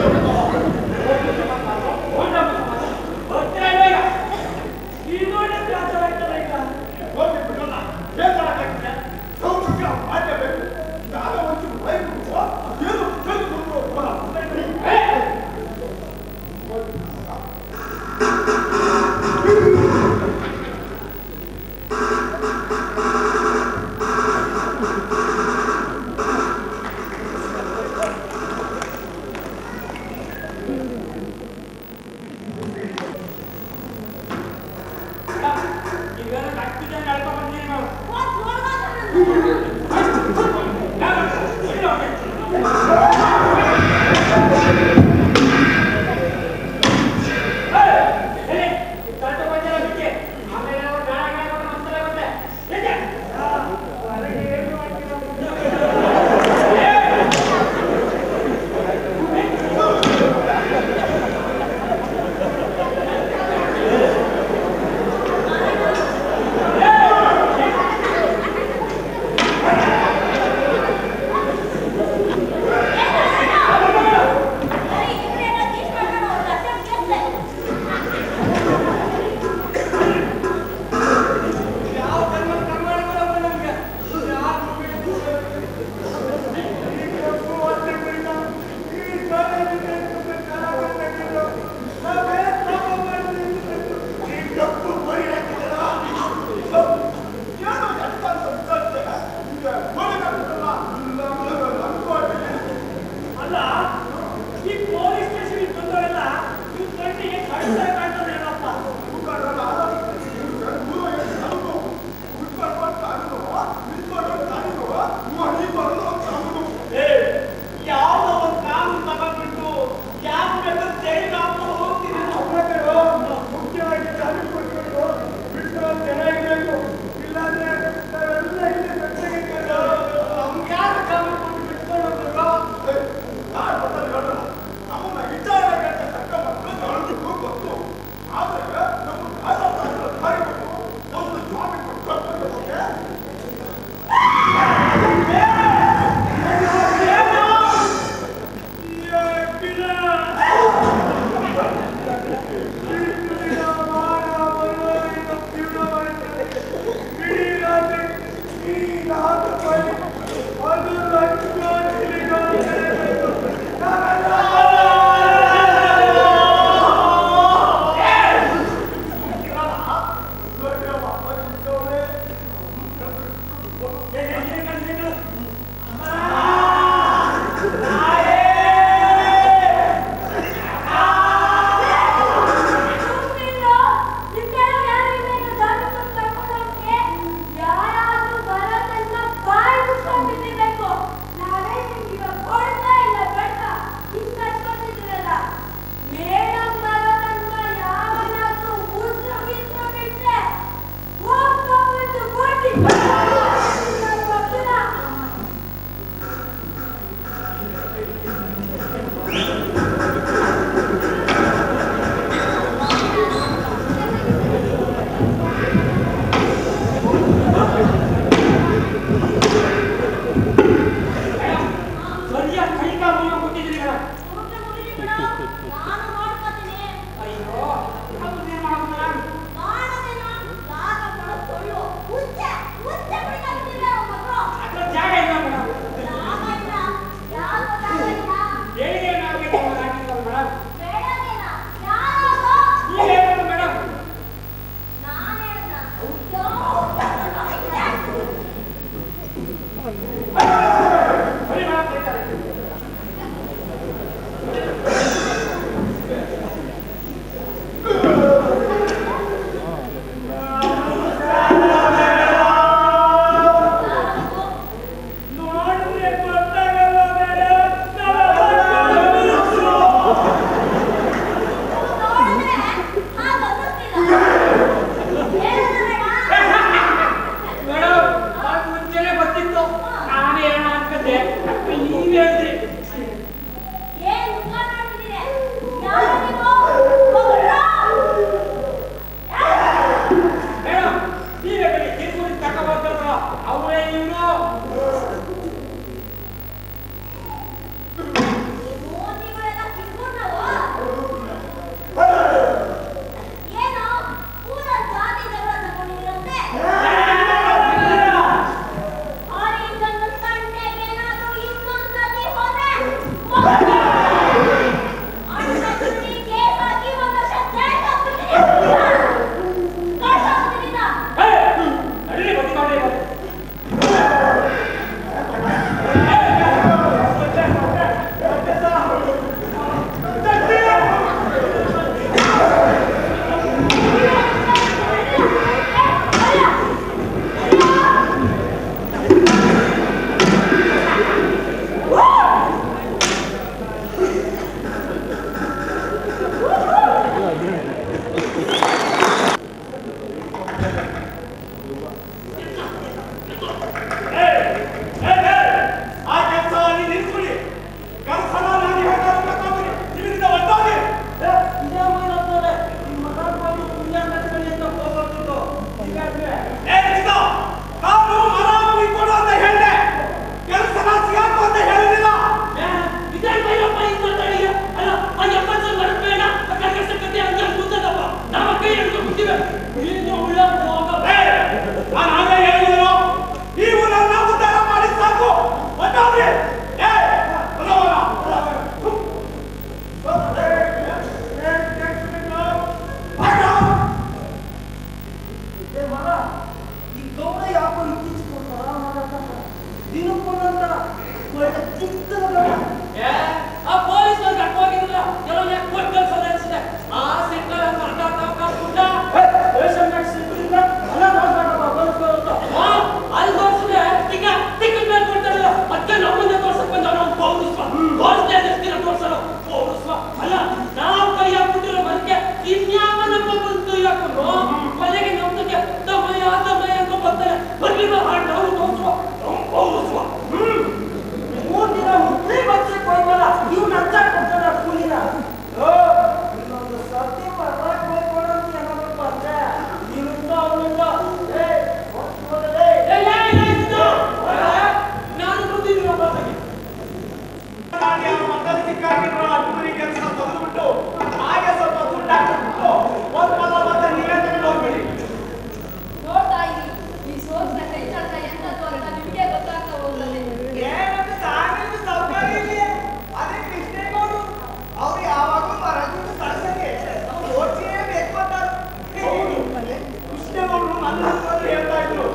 ಒಳ್ಳೆ ಚಿಕ್ಕದ ಏ, ಆ ಪೊಲೀಸ್ನವ್ರು ಕರ್ಕೊಂಡು ಹೋಗಿದ್ರಲ್ಲ, ಕೆಲವೊಮ್ಮೆ ಯಾಕೆ ಕೊಟ್ಟು ಕಳ್ಸೋದು ಅನ್ಸುತ್ತೆ. ಆ ಸಿಕ್ಕಲ್ಲ ಕುಡ್ಡ ರೇಷನ್ ಕಾರ್ಡ್ ಸಿಕ್ಕಿಲ್ಲ, ಹಣ ತೋರ್ಸ್ಬೇಕಪ್ಪ ಪೊಲೀಸ್ನವ್ರು ಅಂತ. ಅಲ್ಲಿ ತೋರ್ಸಿದ್ರೆ ಟಿಕೆಟ್ ಮೇಲೆ ಕೊಡ್ತಾರಲ್ಲ, ಮತ್ತೆ ನಮ್ಮನ್ನೇ ತೋರ್ಸಕ್ ಬಂದ ನಾವು ಪೌರಸ್ವ ತೋರಿಸ್ದೇ ದಿನ ತೋರ್ಸಲ್ಲ ಪೌರಸ್ವ ಅಲ್ಲ. ನಾವು ಕೈ ಹಾಕ್ಬಿಟ್ಟಿರೋ ಮರಕ್ಕೆ ಇನ್ಯಾವನಪ್ಪ ಬಂತು ಹಾಕೊಂಡು ಮನೆಗೆ ನಮ್ದಕ್ಕೆ ತಮ್ಮಯ್ಯ ಅಂತ ಬರ್ತಾರೆ. ಬರ್ಲಿಲ್ಲ ಹಾಡು ನಾವು ತೋರಿಸುವ ಪೌರಸ್ವ. 3 ದಿನ ಮುಸ್ಲಿಂ ಬಚ್ಚಕ್ಕೆ ಹೋಯ್ತಲ್ಲ, ಇವ್ನ ಅಜ್ಜ ಕೊಡ್ತಾರ ಕೂಲಿನ. ಇನ್ನೊಂದು ಸರ್ತಿ ಬರ್ಲಾಕ್ ಹೋಗ್ಬೇಡ ಅಂತ ಏನಾದ್ರು ಅಂದ್ರೆ ಇವನಿಂದ ಅವನಿಂದ ನಾನು ಬಂದಿದ್ದೀನಿ ಒಬ್ಬಾಗಿ. ಮಕ್ಕಳು ಸಿಕ್ಕಾಗಿರೋ ಅದ್ಭುರಿ ಕೆಲಸ ತೆಗೆದುಬಿಟ್ಟು ಹಾಗೆ ಸ್ವಲ್ಪ ದುಡ್ಡು ಹಾಕಿಬಿಟ್ಟು ಮತ್ತೆ ನೀವೇ ತಗೊಂಡು ಹೋಗ್ಬೇಡಿ. ನೋಡ್ತಾ ಇರಿ, ಈ ಸೋಸ್ನ ಕೈ ಚಾಟ ಎಂತದ್ದು ಅಂತ ನಿಮ್ಗೆ ಗೊತ್ತಾಗ್ತಾ ಹೋಗ್ತದೆ. ಏನಂತ ಸಾಂಗ್ಲಿಂದ ಸರ್ಕಾರ ಇಲ್ಲಿ ಅದೇ ಕೃಷ್ಣೇಗೌಡರು ಅವ್ರು ಯಾವಾಗಲೂ ಮರದಿಂದ ಸರಸಗೆ ನಾವು ಓಡ್ಸಿಯೇ ಬೇಕು ಅಂತಾರೆ. ಕೃಷ್ಣೇಗೌಡರು ನನ್ನ ಹತ್ರ ಹೇಳ್ತಾ ಇದ್ರು,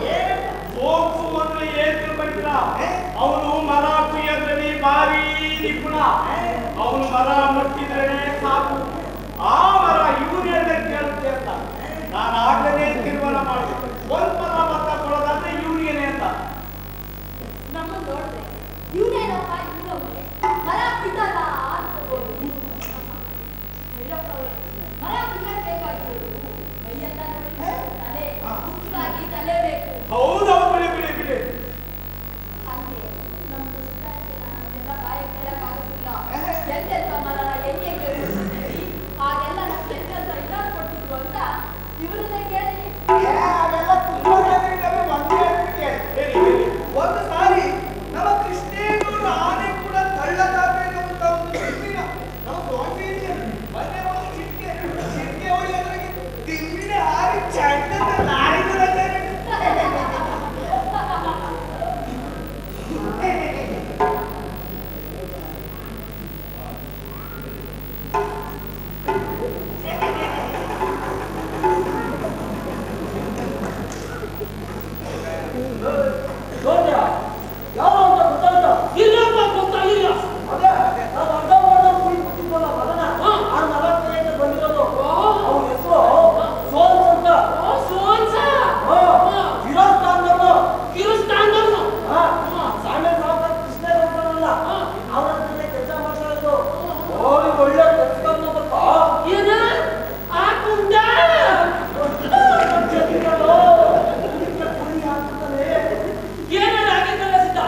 ಸೋಕ್ಸು ಅಂದ್ರೆ ಏನ್ ತಿಳ್ಕೊಂಡಿಲ್ಲ, ಅವನು ಮರ ಕುಯ್ಯೋದ್ರಲ್ಲಿ ಭಾರಿ ನಿಪುಣ. ಅವನು ಮರ ಮುಟ್ಟಿದ್ರೆ ಸಾಕು, ಆ ಮರ ಇವ್ರು ಹೇಳ್ದಂಗೆ ಕೇಳುತ್ತೆ ಅಂತ. ನಾನು ಆಗ್ಲೇ ತೀರ್ಮಾನ ಮಾಡಿದೆ, ಒಂದ್ ಮರ ಮತ ಕೊಡೋದಾದ್ರೆ ಇವ್ರಿಗೇನೆ ಅಂತ. ನಮ್ಮನ್ನ ನೋಡಿದ್ರೆ ಇವನೇನಪ್ಪ ಇವನವ್ರೆ ಮರ ಬಿದ್ದಲ್ಲ ಅನ್ಕೋಬಹುದು. ಭೈರಪ್ಪವ್ರೆ, ಮರ ಬಿದ್ದಕ್ಕೆ ಬೇಕಾಗಿರೋದು ಮೈಯೆಲ್ಲ ನೋಡಿ ತಲೆ, ಮುಖ್ಯವಾಗಿ ತಲೆ ಬೇಕು. ಹೌದೌದು, ಬಿಡಿ ಬಿಡಿ ಬಿಡಿ. ಹಾಗೆ ನಮ್ಮ ಸುಧಾರಣೆ ಅದೆಲ್ಲ ಬಾಯ ಕೇಳಕ್ಕಾಗೋದಿಲ್ಲ. ಎಂತೆಂಥ ಮರನ ಹೆಂಗೆ ಉಳಿಸಿದ್ದೀವಿ, ಹಾಗೆಲ್ಲ ನಮ್ಗೆ ಎಂತೆಂಥ ಇಲ್ಲ ಕೊಟ್ಟಿದ್ರು ಅಂತ ಇವ್ರನ್ನೇ ಕೇಳಿ. ಅದೆಲ್ಲ ತುಂಬಾ ಜನರಿಗೆಲ್ಲ ಒಂದೇ ಹೇಳ್ಬಿಟ್ಟು ಹೇಳಿ ಹೇಳಿ. ಒಂದು ಸಾರಿ ನಮ್ಮ ಕೃಷ್ಣೇಗೌಡರು ಆನೆ ಕೂಡ ತಳ್ಳದಾಗಬೇಕು ಅಂತ ಒಂದು ತಿಮ್ಮಿನ ನಮ್ಮ ದೊಡ್ಡ ಮೊನ್ನೆ ಒಂದು ಚಿಟ್ಕೆ ಹೊಡೆಯೋದ್ರಾಗೆ ತಿಮ್ಮಿನ ಹಾರಿ ಚಂಡದ ನಾಯಿಗಳಲ್ಲೇ ನೋಡ್ದ್ಯಾ? ಯಾವ ಅಂತ ಗೊತ್ತಾಯ್ತಾ? ಇಲ್ಲಪ್ಪ ಗೊತ್ತಾಗಿಲ್ಲ. ಅದೇ ನಾವು ಅರ್ಧ ಮಾಡ್ದ ಕುಡಿ ಕೂತಿದ್ವಲ್ಲ ಮಗನ ಆ 40 ಬಂದಿರೋದು ಅವ್ರ ಹೆಸರು ಸೋನ್ಸ್ ಅಂತ. ಸೋನ್ಸ ವಿರೋಸ್ಥಾನದವರು. ಕಿರುಸ್ತಾನದವ್ನು. ಸಾಮೆ ಸಾವುಕಾರ ಕೃಷ್ಣೇಗೌಡರಲ್ಲ, ಅವ್ರ ಹತ್ರನೇ ಕೆಲಸ ಮಾಡ್ತಾ ಇದ್ರು. ಒಳ್ಳೆ ಕೆಲಸದಪ್ಪ. ಏನ ಆ ಕುಂಡ ಕುಡಿ ಹಾಕ್ತಾನೆ. ಏನಾರ ಆಗಿದ್ದಲ್ಲ ಸಿದ್ಧ.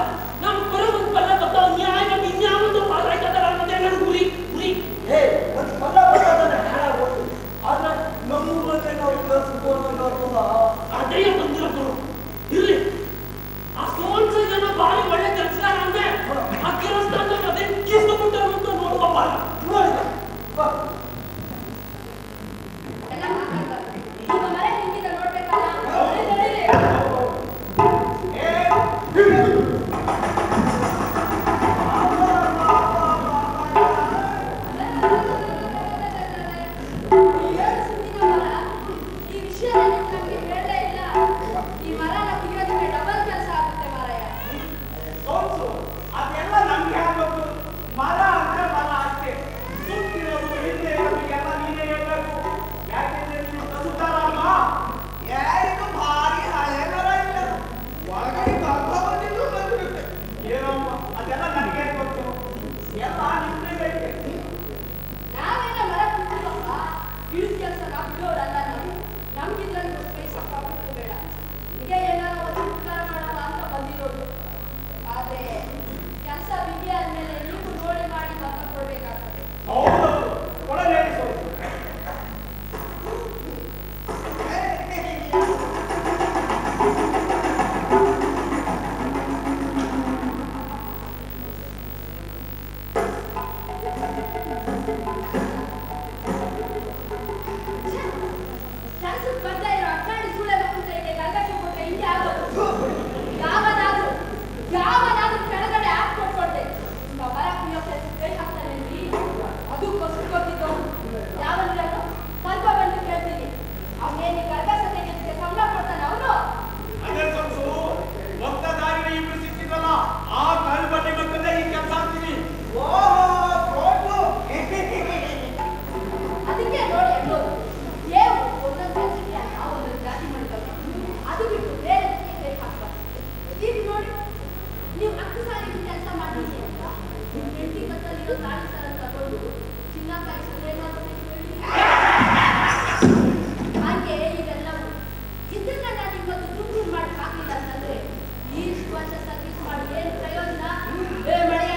ನಮ್ಮ ಬರೋದು ಪಲ್ಲ ತಪ್ಪ ನ್ಯಾಯ ಇನ್ಯಾವೊಂದು ಪಾಲಾಯ್ತದಲ್ಲ ಮತ್ತೆ ನನ್ನ ಗುರಿ ಗುರಿ. ಒಂದು ಪಲ್ಲ ಬರ್ತಾನೆ ಹಾಳಾಗೋದು. ಆದ್ರೆ ನಮ್ಮೂರಲ್ಲಿ ನಾವು ಕೆಲಸ ಅದೇ ಬಂದಿರೋದು ಇರ್ಲಿ. ಆ ಸೋನ್ಸ ಜನ ಭಾರಿ ಒಳ್ಳೆ ಕೆಲಸಗಾರ ಅಂದ್ರೆ ಆ ಕಿರುಸ್ತಾನದವ್ನು ಅದೇ ಕಿಸ್ಕೊಂಡ್ಬಿಟ್ಟರು ಅಂತ ನೋಡುವಪ್ಪ. ನೋಡಿದ ಎಲ್ಲ ಮಾತಾಡ್ತಾರೆ. ನಿಮ್ಮ ಮನೆ ಹಿಂಗಿಂದ ನೋಡ್ಬೇಕಲ್ಲ, ನಡೀರಿ. ಏನು ಸುದ್ದಿನ ಮರ? ಈ ವಿಷಯ ನಮ್ಗೆ ಹೇಳಲೇ ಇಲ್ಲ. ಈ ಮರನ ತೆಗೆಯೋದಕ್ಕೆ ಡಬಲ್ ಕೆಲಸ ಆಗುತ್ತೆ ಮಾರಾಯ. ಸೋನ್ಸು ಅದೆಲ್ಲ ನಮ್ಗೆ ಹೇಳ್ಬೇಕು. ಮರ ಅಂದ್ರೆ ಮರ ಅಷ್ಟೇ, ಸುತ್ತಿರೋದು ಹಿಂದೆ ಇರೋದು ಎಲ್ಲ ನೀನೇ ಹೇಳ್ಬೇಕು. ಯಾಕೆಂದ್ರೆ ನೀವು ಕಸುತ್ತಾರಮ್ಮ. ಇದು ಭಾರಿ ಹಳೆ ಮರ ಇಲ್ಲ, ಒಳಗಡೆ ಗರ್ಭ ಬಂದಿದ್ದು ಬಂದಿರುತ್ತೆ. ಏನಮ್ಮ ಅದೆಲ್ಲ ನನಗೆ ಗೊತ್ತು, ಎಲ್ಲ ನಿಮ್ಗೆ ನಾವೆಲ್ಲ ಮರ ಕಿತ್ತೀವಪ್ಪ, ಇಳಿದ ಕೆಲಸನ ಬಿಡೋರಲ್ಲ ನಾವು. ನಮ್ಗಿದ್ರಲ್ಲಿ ಒಂದು ಪೈಸಾ ಪ್ರಾಫಿಟ್ ಬೇಡ. ಹೀಗೆ ಏನಾರ ಒಂದು ಉಪಕಾರ ಮಾಡೋಣ ಅಂತ ಬಂದಿರೋದು. ಆದ್ರೆ ಕೆಲಸ ಬಿಗಿ ಆದ್ಮೇಲೆ ನೀವು ನೋಡಿ ಮಾಡಿ ಮತ ಕೊಡ್ಬೇಕಾಗ್ತದೆ. ಹೌದೌದು, ಕೊಡಲೇ ಸೋನ್ಸು. ಕೆಲಸಕ್ಕೆ ಬರ್ತಾ ಇರೋ ಅಡ್ಡಾಡಿ ಸುಳ್ಳೆ ಮಕ್ಕಳಿಗೆ ಗಂಗಕ್ಕೆ ಕೊಟ್ಟರೆ ಹಿಂಗೆ ಆಗೋದು. ಯಾವನಾದ್ರೂ ಕೆಳಗಡೆ ಹಾಕಿ ಕೊಟ್ಕೊಡ್ದೆ ಮರ ಕುಯ್ಯೋಕೆ ಕೈ ಹಾಕ್ತಾನೆ. ಅದು ಕಸು ಕೊಟ್ಟಿದ್ದು ಯಾವನಿರಲು ಸ್ವಲ್ಪ ಬಂದು ಕೇಳ್ತೀನಿ. ಅವನೇನು ಗರ್ಭಸತೆಗೆ ಸಂಬಳ ಕೊಡ್ತಾನೆ ಅವನು. ಅದೇ ಸೋನ್ಸು, ಒತ್ತ ದಾರಿನ ಇಬ್ರು ಸಿಕ್ಕಿದ್ರಲ್ಲ, ಆ ಕಾಲು ಬಡ್ಡಿ ಮಕ್ಕಳೇ ಸಾರಿ ಕೆಲಸ ಮಾಡಿದ್ದೆ ಅಂತ ನಿಮ್ಮ ಹೆಂಡತಿ ಕತ್ತಲ್ಲಿರೋ ತಾಳಿ ಸರ ತಗೊಂಡು ಚಿನ್ನ ಕಾಯಿಸೋದು ಏನಾದ್ರು ಹಾಗೆ ಇದೆಲ್ಲವೂ ಇದನ್ನ ನಾನು ಇವತ್ತು ದುಡ್ಡು ಮಾಡಿ ಹಾಕಿಲ್ಲ ಅಂತಂದ್ರೆ ಇಷ್ಟು ವರ್ಷ ಸರ್ವಿಸ್ ಮಾಡಿ ಏನು ಪ್ರಯೋಜನ? ಮಳೆಯ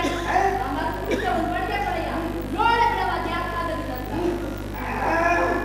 ಒಂದು ಬಡಿಗೆ ಮಳೆಯ ನೋಡಕ್ಕೆ ಅದು ಯಾಕೆ ಆಗೋದಿಲ್ಲ ಅಂತ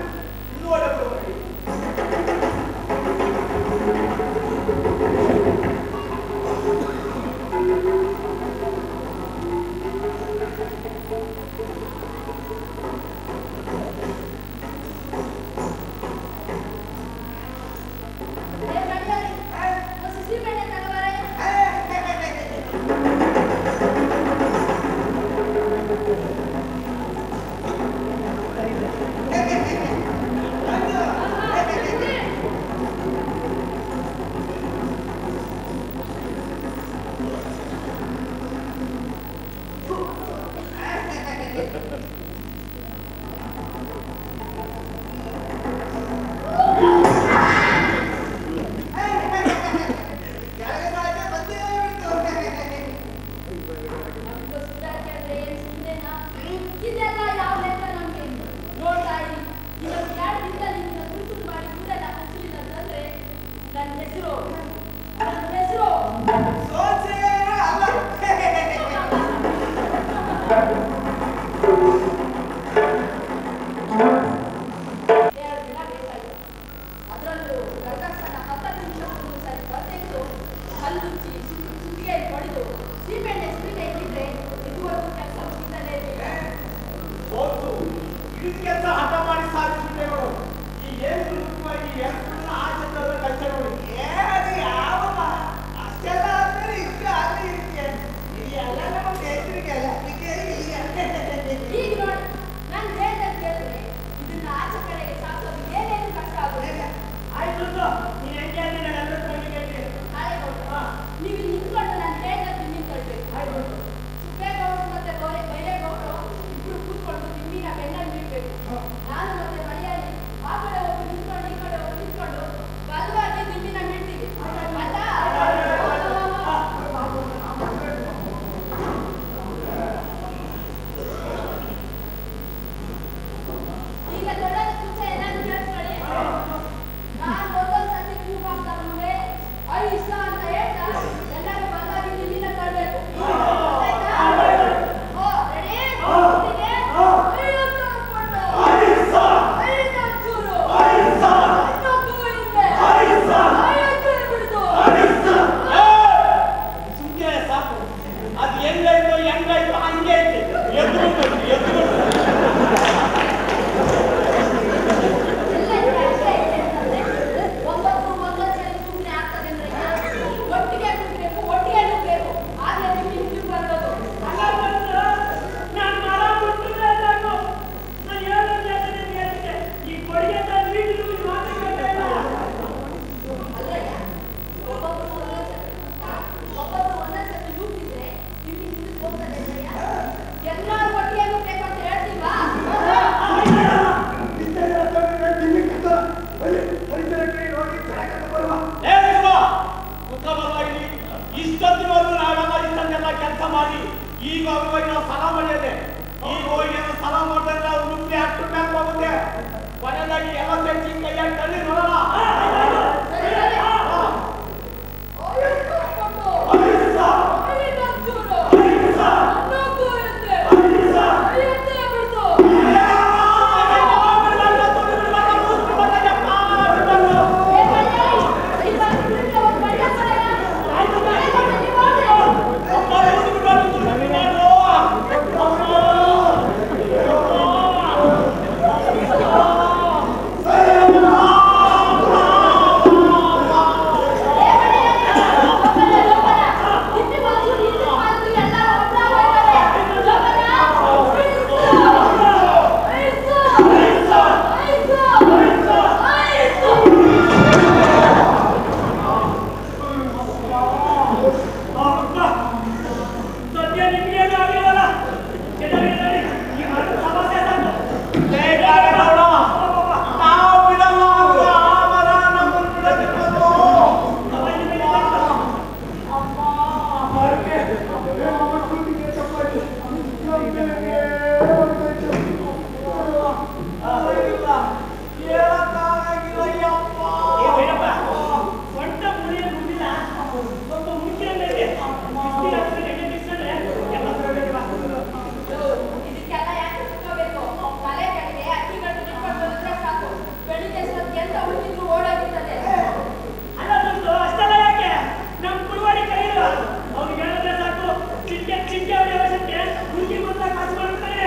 ಚಿಂತೆ ಅವಶ್ಯಕ್ಕೆ ಹುಡುಗಿ ಬಂದ ಕಾಸು ಮಾಡ್ತಾರೆ.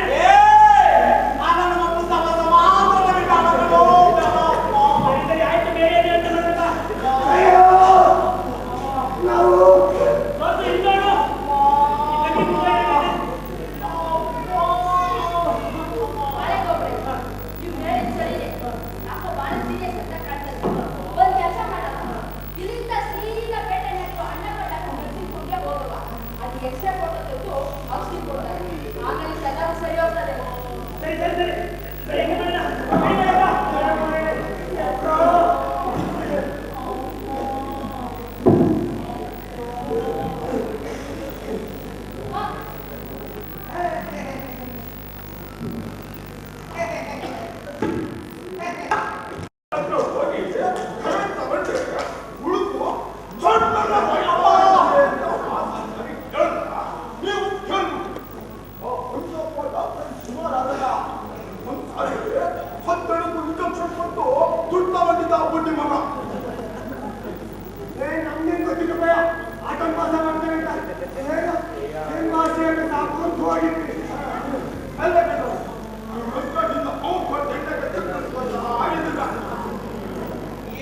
ಆಯ್ತು ಬೇರೆ ಅಂತ ಬರಲ್ಲ. ನೀವು ಹೇಳಿದ ಸರಿನೇ. ಯಾಕೋ ಬಹಳ ಸೀರಿಯಸ್ ಅಂತ ಕಾಣ್ತದೆ. ಒಂದ್ ಕೆಲಸ ಮಾಡೋಣ, ಇಲ್ಲಿಂದ ಸೀದಾ ಪೇಟೆ ನಡುವ ಅಣ್ಣ ಕಟ್ಟಕ್ಕೆ ನರ್ಸಿಂಗ್ ಹೋಗುವ. ಅದು ಎಕ್ಸ್ಟ್ರಾ ಫೋಟೋ ತೆಗೆದು ಔಷಧಿ ಕೊಡ್ತಾರೆ. ಆಮೇಲೆ ಎಲ್ಲರೂ ಸರಿ ಹೋಗ್ತದೆ. ಸರಿ ಸರಿ ಸರಿ ಬೆಳಿಗ್ಗೆ ಬರೋಣ.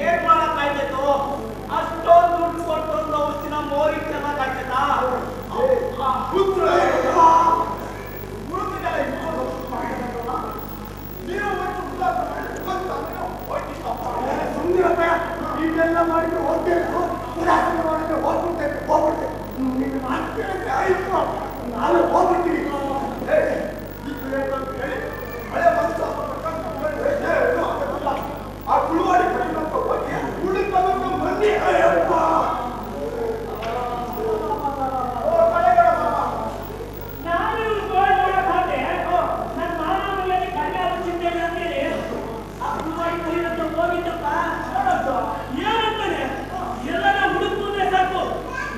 ಏನ್ ಮಾಡಕ್ಕಾಯ್ತು? ಅಷ್ಟೊಂದು ದುಡ್ಡು ಕೊಟ್ಟು ಔಷಧಿನ ಮೋರಿ ಚೆನ್ನಾಗಾಗ್ತದಾ? ಇದೆಲ್ಲ ಮಾಡಿದ್ರೆ ಹೋಗ್ಬೇಕು, ಉದಾಸೀನ ಮಾಡಿದ್ರೆ ಹೋಗ್ಬಿಡ್ತೇನೆ, ಹೋಗ್ಬಿಡ್ತೇನೆ. ನೀನು ಮಾಡ್ತೇನೆ ಆಯ್ತು, ನಾನು ಹೋಗ್ಬಿಡ್ತೀನಿ. ಆ ಕುಳುವಾಡಿ ಕಡಿಮೆ ಹೋಗಿ ಉಳಿದ ಮಂದಿ ನಾನು ಗೋಲ್ಡ್ ನೋಡಕ್ ಹೋದೆ. ನನ್ನ ಮಾನವರಲ್ಲಿ ಕಡಿಮೆ ಆದ ಚಿಂತೆ ಇಲ್ಲ ಅಂತೇಳಿ ಆ ಕುಮಾರಿ ಕಲಿಯಂತ ಹೋಗಿದ್ದಪ್ಪ. ಏನಂತಾನೆ ಎಲ್ಲ ಹುಡುಕುವುದೇ ಸಾಕು.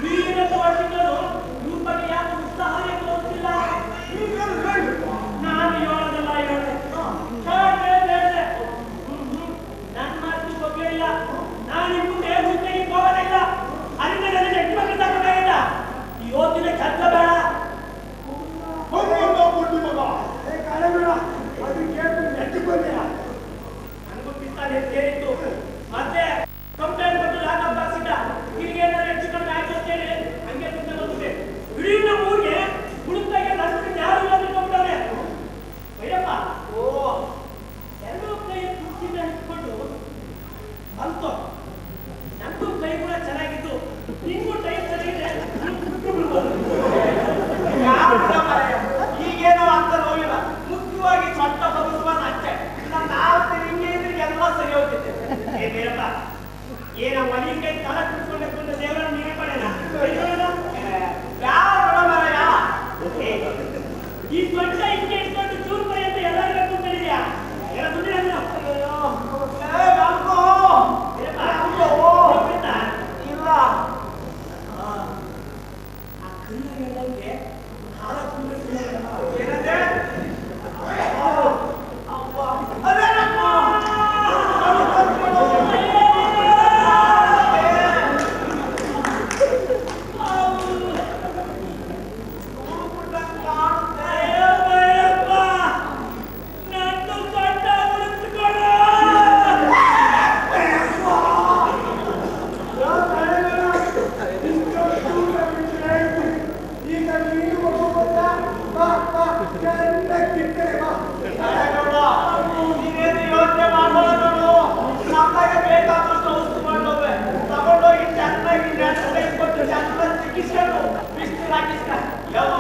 ವೀರಂತ ವರ್ಷಗಳು ಇವ್ರ ಬಗ್ಗೆ ಯಾಕೆ ಉತ್ಸಾಹ ತೋರಿಸಿಲ್ಲ? ನಾನು ಹೇಳೋದಲ್ಲ ಹೇಳಿದೆ. ನನ್ನ ಮಾತು ಬಗ್ಗೆ ಇಲ್ಲ. ನಾನು ನಿಮ್ಮ ಮುಂದೆ ಮುದ್ದೆಗೆ ಹೋಗೋದಿಲ್ಲ. ಅದರಿಂದ ನನಗೆ ಹೆಣ್ಮಕ್ಳು ತಗೊಂಡಾಗಿಲ್ಲ. ಇವತ್ತಿನ ಚರ್ಚ ಬೇಡ. ನನಗೂ ಪಿಸ್ತಾನೆ ಸೇರಿತ್ತು. ಮತ್ತೆ ಕಂಪ್ಲೇಂಟ್ ಕೊಟ್ಟು ಲಾಕಪ್ ಹಾಕ್ಸಿದ್ದ. ನಿನಗೇನಾದ್ರು ಹೆಚ್ಚು ಕಡಿಮೆ ಆಯ್ತು ಅಂತೇಳಿ ಹಂಗೆ ಸುಮ್ಮನೆ ಬಂದಿದೆ. ಇಡೀ ನಮ್ಮ ಊರಿಗೆ ಹುಡುಕ್ತಾಗೆ ನನ್ನ ಯಾರು ಇಲ್ಲ ತಿಳ್ಕೊಂಡ್ಬಿಟ್ಟವ್ರೆ. ಭೈರಪ್ಪ ಎಲ್ಲರೂ ಕೈ ಕುರ್ಚಿನ ಇಟ್ಕೊಂಡು ಬಂತು. ನಂದು ಕೈ ಕೂಡ ಚೆನ್ನಾಗಿತ್ತು. ನಿಂಗೂ ಟೈಮ್ ಚೆನ್ನಾಗಿದೆ. ಈಗೇನೋ ಅಂತ ನೋಡಿಲ್ಲ. ಮುಖ್ಯವಾಗಿ ಸೊಟ್ಟ ಬದುಕುವ ಅಷ್ಟೇ. ನಾವು ಹಿಂಗೆ ಇದ್ರೆ ಎಲ್ಲ ಸರಿ ಹೋಗ್ತಿದ್ದೆ. ಏ ಭೈರಪ್ಪ, ಏನ ಮನೆ ಕೈ ತಲೆ ಕುತ್ಕೊಂಡೆ ದೇವರನ್ನ ನೀವೇ ಪಡೆಯಲ್ಲ. ಈ ಸೊಟ್ಟ ಹಿಂಗೆ ಇಟ್ಕೊಂಡು ಚೂರು ಪರಿ ಅಂತ ಎಲ್ಲರಿಗೂ ಕೂತ್ಕೊಂಡಿದ್ಯಾ? ಎಲ್ಲ ದುಡ್ಡಿನ ಇಲ್ಲ ಏನಂದ್ರೆ ನೀವೇನು ಯೋಚನೆ ಮಾಡ್ಕೊಳ್ಳೋದು. ನಮ್ಮಗೆ ಬೇಕಾದಷ್ಟು ಔಷಧಿ ಮಾಡೋವೆ ತಗೊಂಡೋಗಿ ಚೆನ್ನಾಗಿ ಕೊಟ್ಟು ಚೆನ್ನಾಗಿ ಚಿಕಿತ್ಸೆಗಳು ಬಿಸಿಲು ಹಾಕಿಸ್ಕ ಏನು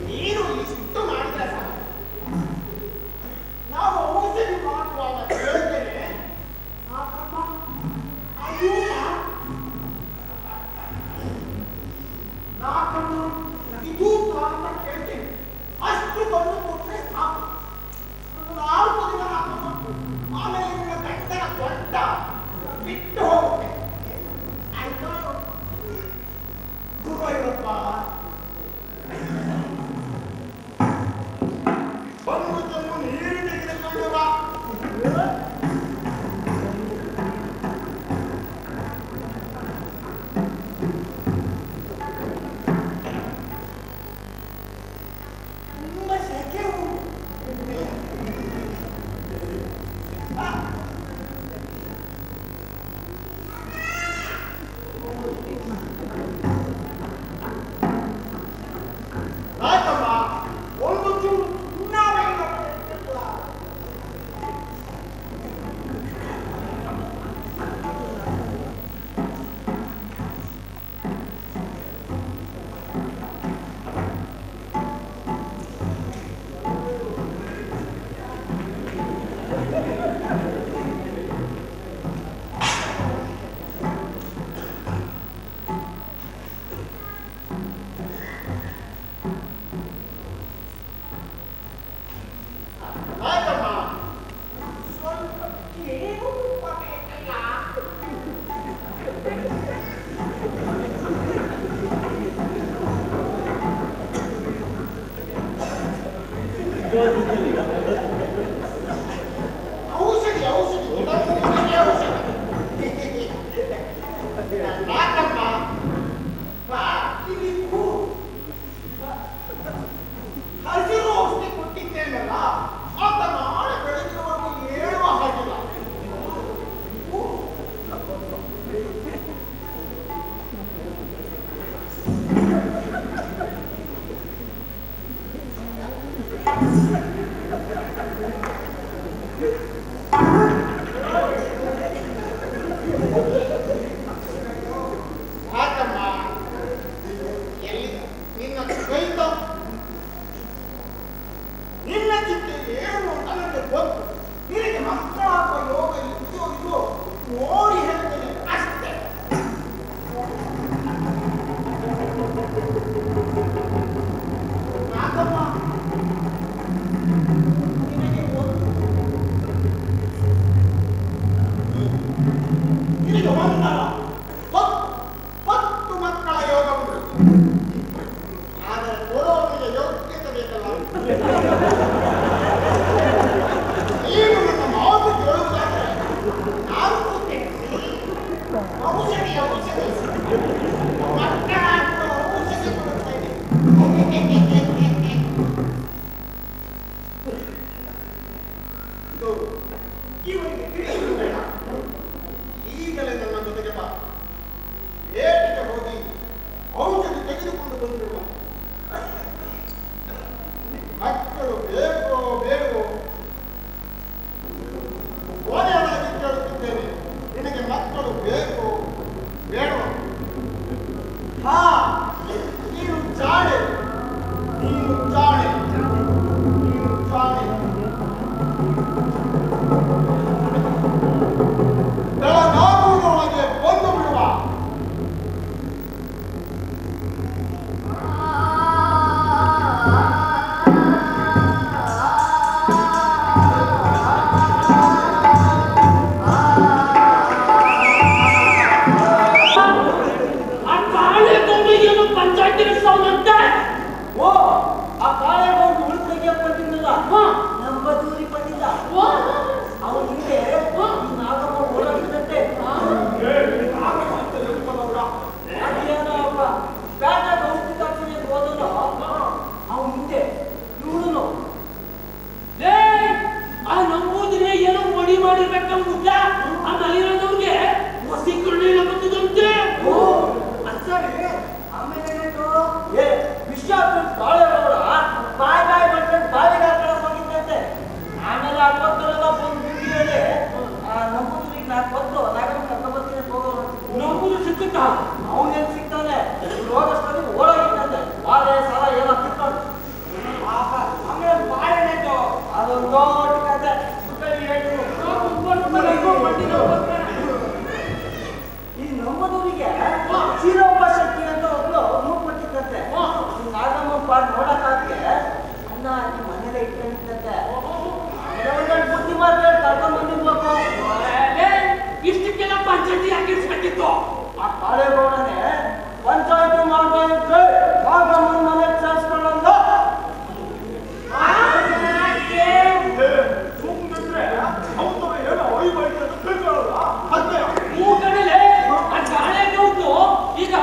ನೀನು ಇಷ್ಟು ಮಾಡಿದ್ರೆ ಸಾಕು. ನಾವು ಔಷಧಿ ಮಾಡುವಾಗ ಹೇಳ್ತೇನೆ ನಾಕಮ್ಮ ಅಯ್ಯೂಟ ನಾಕಮ್ಮ ಇದೂಟ ಅಂತ ಕೇಳ್ತೇನೆ. ಅಷ್ಟು ಬಂದು ಕೊಟ್ಟರೆ ಸಾಕು. 4 ದಿನ ನಾಕಮ್ಮ, ಆಮೇಲೆ ನಿಮ್ಮ ಗಂಟನ ದೊಡ್ಡ ಬಿಟ್ಟು ಹೋಗುತ್ತೆ. ಆಯ್ತಾ ಗುರುವಯ್ಯಪ್ಪ ಬಂದು ತಂದು ನೀರು ತೆಗೆದುಕೊಂಡು ಬಾ. ತುಂಬಾ ಸೆಕೆ ಉಂಟು. ರಾಜಮ್ಮ ಒಂದು ಚೂರು ಸುಣ್ಣಾವೆಲ್ಲ ಬರೆದಿಲ್ಲ. ರಾಜಮ್ಮ ಸ್ವಲ್ಪ ಕೇಳು ಬೇಕಲ್ಲ. ಔಷಧಿ ಔಷಧಿ ಗಿಡಮೂಲಿಕೆ ಔಷಧಿ. ರಾಜಮ್ಮ ಬಾ ಇಲ್ಲಿ ಕೂರು. ಹಸಿರು ಔಷಧಿ ಕೊಟ್ಟಿದ್ದೇನಲ್ಲ, ಆತ ನಾಳೆ ಬೆಳಗಿನವರೆಗೂ ಹೇಳುವ ಹಾಗಿಲ್ಲ. ರಾಜಮ್ಮ ಎಲ್ಲಿ ನಿನ್ನ ಕೈತ ನಿನ್ನ ಚಿಂತೆ ಏನು ಅಂತ ನನಗೆ ಗೊತ್ತು. ನಿನಗೆ ಮಕ್ಕಳಾಗುವ ಯೋಗ ಇದೆಯೋ ಇಲ್ಲೋ ನೋಡಿ ಹೇಳ್ತೇನೆ ಅಷ್ಟೇ. ರಾಜಮ್ಮ ನಿನಗೆ ನಿನಗೆ ಒಂದಲ್ಲ 10 ಮಕ್ಕಳ ಯೋಗ ಉಂಟು. ಆದರೆ ಕೊಡೋನಿಗೆ ಯೋಗ್ಯತೆ ಬೇಕಲ್ಲ. ನೀನು ನನ್ನ ಮಾತು ಕೇಳುವುದಾದರೆ ನಾನು ಕೂತೇನೆ. ಔಷಧಿ ಔಷಧಿ ಮಕ್ಕಳಾಗುವ ಔಷಧಿ ಕೊಡುತ್ತೇನೆ. ಇದು ಇವನಿಗೆ ತಿಳಿಯುವುದು ಬೇಡ. ಈಗಲೇ ನನ್ನ ಜೊತೆಗೆ ಬಾ. ಏಟಿಗೆ ಹೋಗಿ ಔಷಧಿ ತೆಗೆದುಕೊಂಡು ಬಂದಿರುವ ಮಕ್ಕಳು ಬೇಕೋ ಬೇಡವೋ ಕೊನೆಯದಾಗಿ ಕೇಳುತ್ತಿದ್ದೇನೆ. ನಿನಗೆ ಮಕ್ಕಳು ಬೇಕೋ ಬೇಡವೋ? ಹಾ, ನೀನು ಜಾಣೆ, ನೀನು ಜಾಣೆ, ನೀನು ಜಾಣೆ. ಬೆಳಗಾಗುವುದರೊಳಗೆ ಬಂದು ಬಿಡುವ. ಆ ಕಾಳೆ ಗೊಂಬೆಗೇನು ಪಂಚಾಯತಿ ನಡೆಸೋನಂತೆ? ಓ ಆ ಕಾಳೆ ಹೋಗಿ ಉಳಿದಕ್ಕೆ ಬಂದಿದ್ದಲ್ಲ ನಮ್ಮ ದೂರಿ ಬಂದಿದ್ದ. ಅವನ ಹಿಂದೆ ಈ ನಾಗಮ್ಮ ಓಡಾಡಿದಂತೆ. ಅದೇನೋ ಅಪ್ಪ ಬ್ಯಾಟಾಗ ಔಷಧಿ ತಕ್ಷಣ ಹೋದಲ್ಲ ಅವನ ಹಿಂದೆ ಇವಳು. ಲೇ, ಆ ನಂಬೂದಿನೇ ಏನೋ ಮಡಿ ಮಾಡಿರ್ಬೇಕಂತ ಆ ಮಲಿರಾದವ್ರಿಗೆ ಹೊಸಿ ಕರುಣೆಲ್ಲ ಬಂದಿದಂತೆ. ಸರಿ ಆಮೇಲೆ ಏನಾಯ್ತು? ವಿಷಯ ಬಾಳೆ ಬಾಯ್ ಬಾಯ್ ಮಾಡ್ಕೊಂಡು ಬಾವಿಗೆ ಹಾಕೊಳ್ಳೋಕೆ ಹೋಗಿದ್ದಂತೆ. ಆಮೇಲೆ ಆ ಪಕ್ಕದಲ್ಲ ಬಂದು ಹೇಳಿ ನಂಬೂದ್ರಿಗೆ ನಾನು ಬಂದು ನಾಗಮ್ಮ ಕರ್ಕೊಂಡ್ಬರ್ತೀನಿ ಹೋಗೋರು. ನಂಬೂದು ಸಿಕ್ಕುತ್ತಾ? ಅವನೇನು ಸಿಗ್ತಾನೆ ಹೋಗಷ್ಟರಲ್ಲಿ ಓಡೋಗಿದ್ದಂತೆ. ಪಾಡ್ ನೋಡಕ್ಕಾಗಕ್ಕೆ ಅನ್ನ ಹಾಕಿ ಮನೇಲೆ ಇಟ್ಕೊಂಡಿದ್ದಂತೆ ಬುದ್ಧಿ ಮಾತಾಡಿ ಕರ್ಕೊಂಡ್ ಬಂದಿರ್ಬೇಕು. ಇಷ್ಟಕ್ಕೆಲ್ಲ ಪಂಚಾಯತಿ ಹಾಕಿರ್ಸ್ಬೇಕಿತ್ತು. ಆ ಕಾಳೇಗೌಡನೇ ಪಂಚಾಯತಿ ಮಾಡ್ತಾ ಇದ್ರೆ ಆಗ ಮನೆ ಸೇರಿಸ್ಕೊಳ್ಳಂತ ಈಗ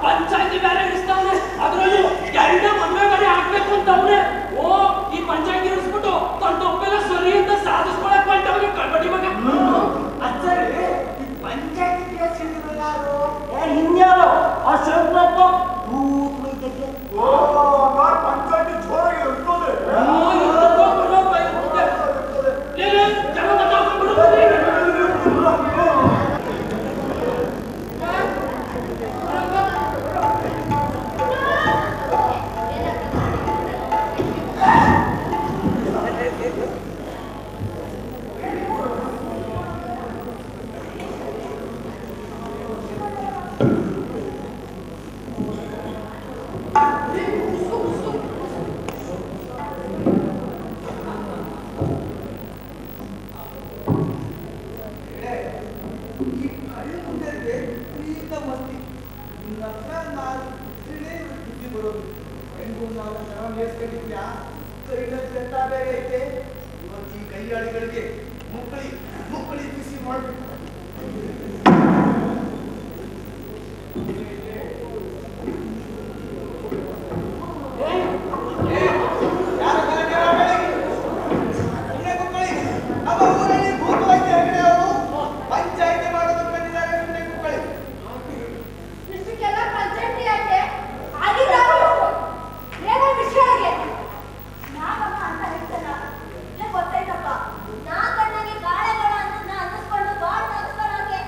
ಪಂಚಾಯತಿ ಬೇರೆ ಇರ್ತಾವ್ರೆ, ಅದ್ರಲ್ಲಿ ಎರಡನೇ ಮದುವೆ ಬೇರೆ ಹಾಕ್ಬೇಕು ಅಂತವ್ರೆ. ಓ ಈ ಪಂಚಾಯತಿ ಇರಿಸ್ಬಿಟ್ಟು ತನ್ನ ತಪ್ಪೆಲ್ಲ ಸರಿ ಅಂತ ಸಾಧಿಸ್ಕೊಳಕ್ ಬಂದವ್ರಿಗೆ ಕಳ್ಬಡಿ ಮಗ. ಅಚ್ಚರಿ ಪಂಚಾಯತಿ ಕೇಸ್ ಯಾರು ಇನ್ಯಾರು ಆ ಶಂಕರಪ್ಪ ಭೂತ್ ವೈದ್ಯಕ್ಕೆ ಪಂಚಾಯತಿ ಜೋರಾಗಿ ಇರ್ತದೆ. ಕೈಯಾಳಿಗಳಿಗೆ ಮುಕ್ಕಳಿ ಬಿಸಿ ಮಾಡಬೇಕು. ಪಂಚಾಯತಿ ಮಾಡೋದು ಬಂದಿದ್ದಾರೆ. ಸುಮ್ಮನೆ ಕುಕ್ಕಳಿ ಇಷ್ಟಕ್ಕೆಲ್ಲ ಪಂಚಾಯತಿ ಯಾಕೆ ಆಗಿದ್ದಾರು ಏನೋ ವಿಷಯಗೆ ನಾವಮ್ಮ ಅಂತ ಹೇಳ್ತಲ್ಲ ಗೊತ್ತಾಯ್ತಪ್ಪ. ನಾ ಕಣ್ಣಾಗೆ ಗಾಳೆಗಳ ಅನ್ನಿಸ್ಕೊಂಡು ಬಾಳ್ ಸಾಗಿಸ್ಕೊಳ್ಳೋಕೆ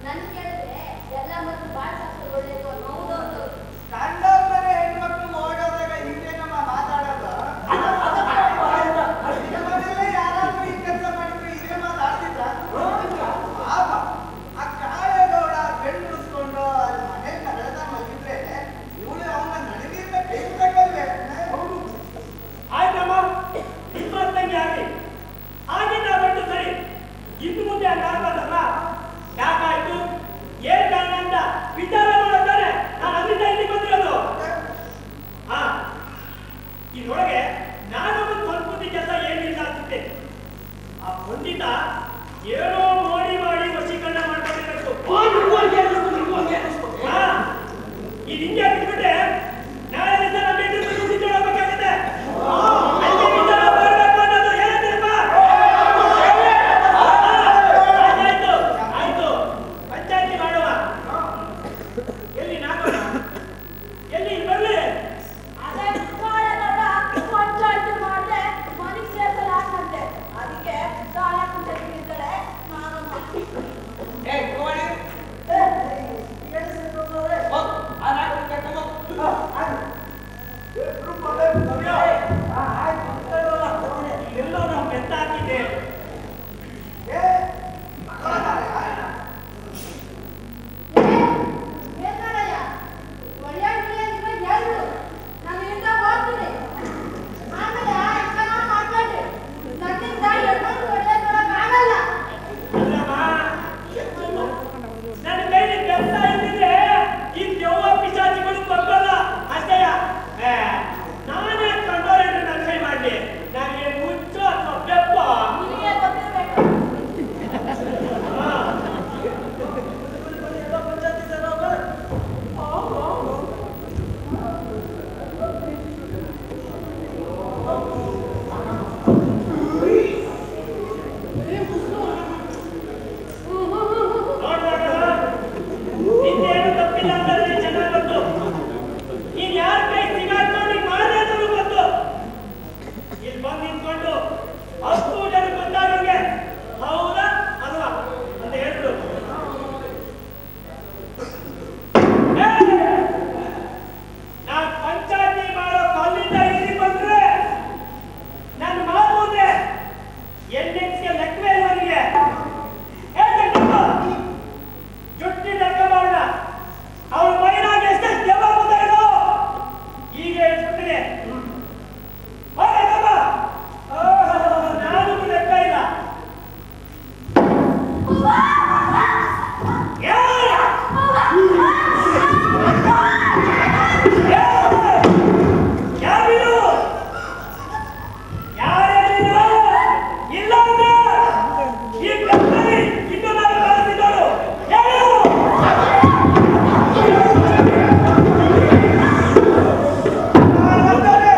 ನನ್ ಕೇಳಿದ್ರೆ ಎಲ್ಲ ಮತ್ತು ಬಾಳ್ ಸಾಗಿಸೋದು ಒಳ್ಳೇದು ಹೌದೌದು. ಕಂಡವ್ರೆ ಹೆಣ್ಮಕ್ಳು ಓಡೋದಾಗ ಹಿಂದೆ ನಮ್ಮ ಮಾತಾಡೋದು ಯಾರಾದ್ರೂ ಈ ಕೆಲಸ ಮಾಡಿದ್ರೆ ಇದೇ ಮಾತಾಡ್ತಿದ್ರ. ಆ ಕಾಳೇಗೌಡ ಬೆಂಡಿಸ್ಕೊಂಡು ಅಲ್ಲಿ ಮನೇಲಿ ನಗರದ ಮಲಗಿದ್ರೆ ಇವಳು ಅವನ ನಡಗಿರ್ಬೇಕು ಬೇಕಲ್ವೇ? ಆಯ್ತಮ್ಮ, ಇಪ್ಪತ್ತಂಗೆ ಆಗಲಿ ಆಗಿದ್ದ ಬಂದು ಸರಿ. ಇನ್ನು ಮುಂದೆ ಹಂಗಾಗ್ಬಾರ್ದಲ್ಲ. ಯಾಕಾಯ್ತು ಏನ್ ಕಾರಣ ಅಂತ ವಿಚಾರ ಮಾಡೋದಾರೆ ನಾನು ಅಲ್ಲಿಂದ ಇಲ್ಲಿ ಬಂದಿರೋದು. ಹಾ, ಇದ್ರೊಳಗೆ ನಾನೊಂದು ಸಂಸ್ಕೃತಿ ಕೆಲಸ ಏನಿಲ್ಲ ಅನ್ಸುತ್ತೆ. ಆ ಪಂಡಿತ ಏನೋ ಮಾಡಿ ವಶೀಕರಣ ಮಾಡ್ಕೊಂಡಿರಬೇಕು. ಹಾ, ಇದು ಹಿಂಗೆ ಬಿಟ್ಬಿಟ್ರೆ ನಾಳೆ ದಿವಸ ನಮ್ಮ ಹೆಂಡರು ಸುದ್ದಿ ಹೋಗ್ಬೇಕಾಗುತ್ತೆ. ಅಲ್ಲಿ ವಿಚಾರ ಮಾಡ್ಬೇಕು ಅನ್ನೋದು ಏನಂತೀರಪ್ಪ? ಆಯ್ತು ಪಂಚಾಯತಿ ಮಾಡುವ. ಎಲ್ಲಿ ನಾಗೋಣ? ಎಲ್ಲಿ ಬರ್ಲಿ? ಅದೇ ಕಾಳೆಗೌಡ ಪಂಚಾಯತಿ ಮಾಡ್ದೆ ಮನೆಗೆ ಸೇರ್ಸಲ್ಲ ಹಾಕಂತೆ. ಅದಕ್ಕೆ ಕಾಳ ಪಂಚಾಯತಿ ಇರ್ತಾಳೆ ನಾನಮ್ಮ. ಎಲ್ಲೋ ನಾವು ಬೆತ್ತ ಹಾಕಿದ್ದೆ. ಬೇಕಾರಯ್ಯ ಒಳ್ಳೆಯ ಹೇಳ್ಬಿಡು, ನಾನು ಇಲ್ಲಿಂದ ಹೋಗ್ತೀನಿ. ಆಮೇಲೆ ಚೆನ್ನಾಗಿ ಮಾತಾಡಿ ನನ್ನಿಂದ ಎಲ್ರಿಗೂ ಒಳ್ಳೆಯದೊಳಗಾಗಲ್ಲ. ಅಲ್ಲಮ್ಮ, ನನ್ನ ಕೈಲಿ ಬೆತ್ತ ಇದ್ದಿದ್ರೆ ಈ ದೆವ್ವ ಪಿಶಾಚಿಗಳು ಬರಲ್ಲ ಅಷ್ಟೇಯ. ನಾನೇ ವಿಷಯ ಹೇಳ್ಕೊಡ್ತೀನಿ. ನಾನು ಲೆಕ್ಕ ಇಲ್ಲ. ಬರ್ತಾರೆ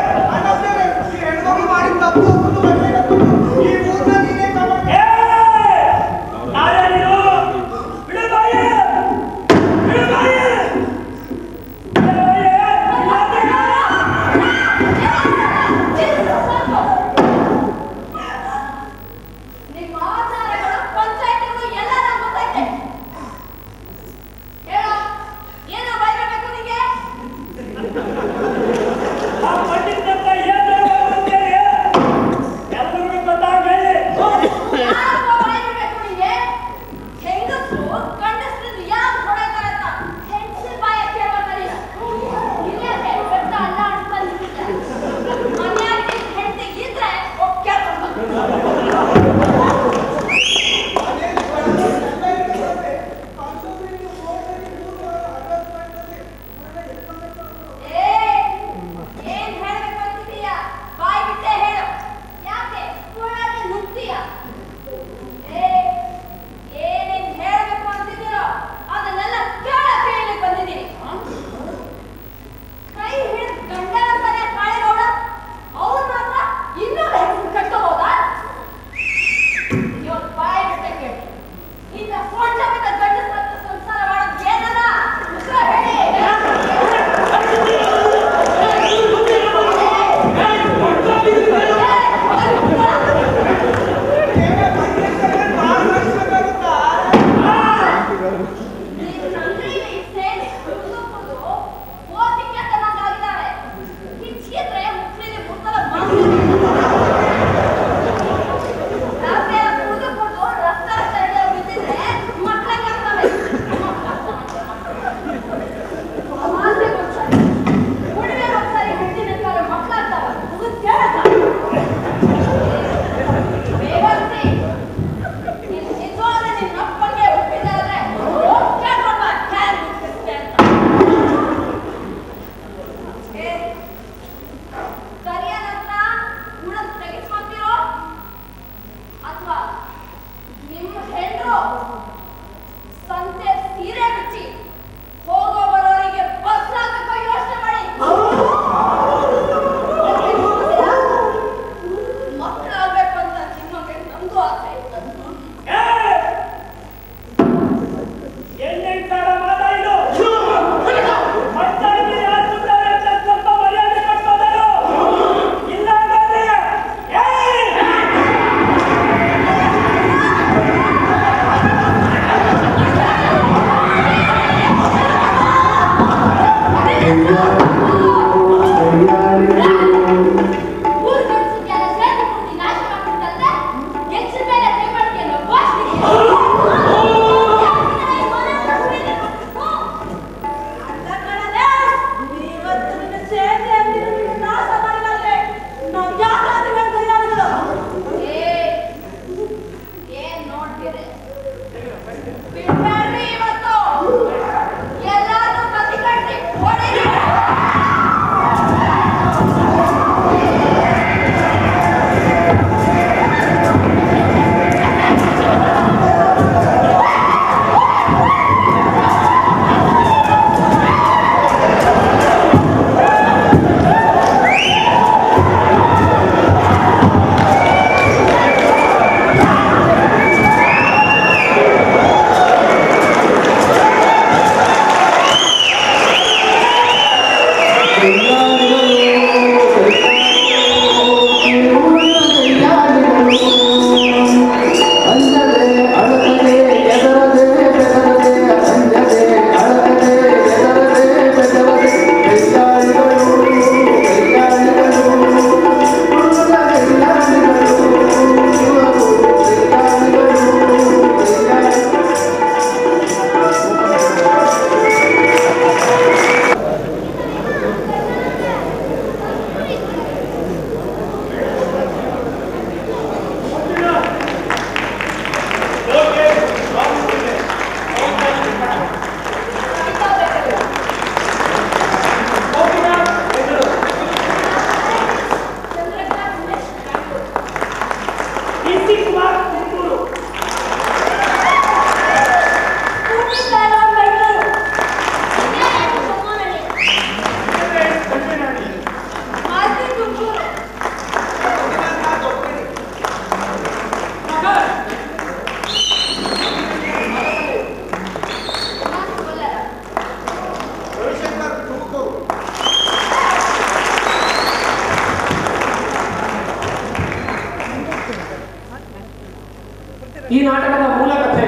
ಈ ನಾಟಕದ ಮೂಲ ಕಥೆ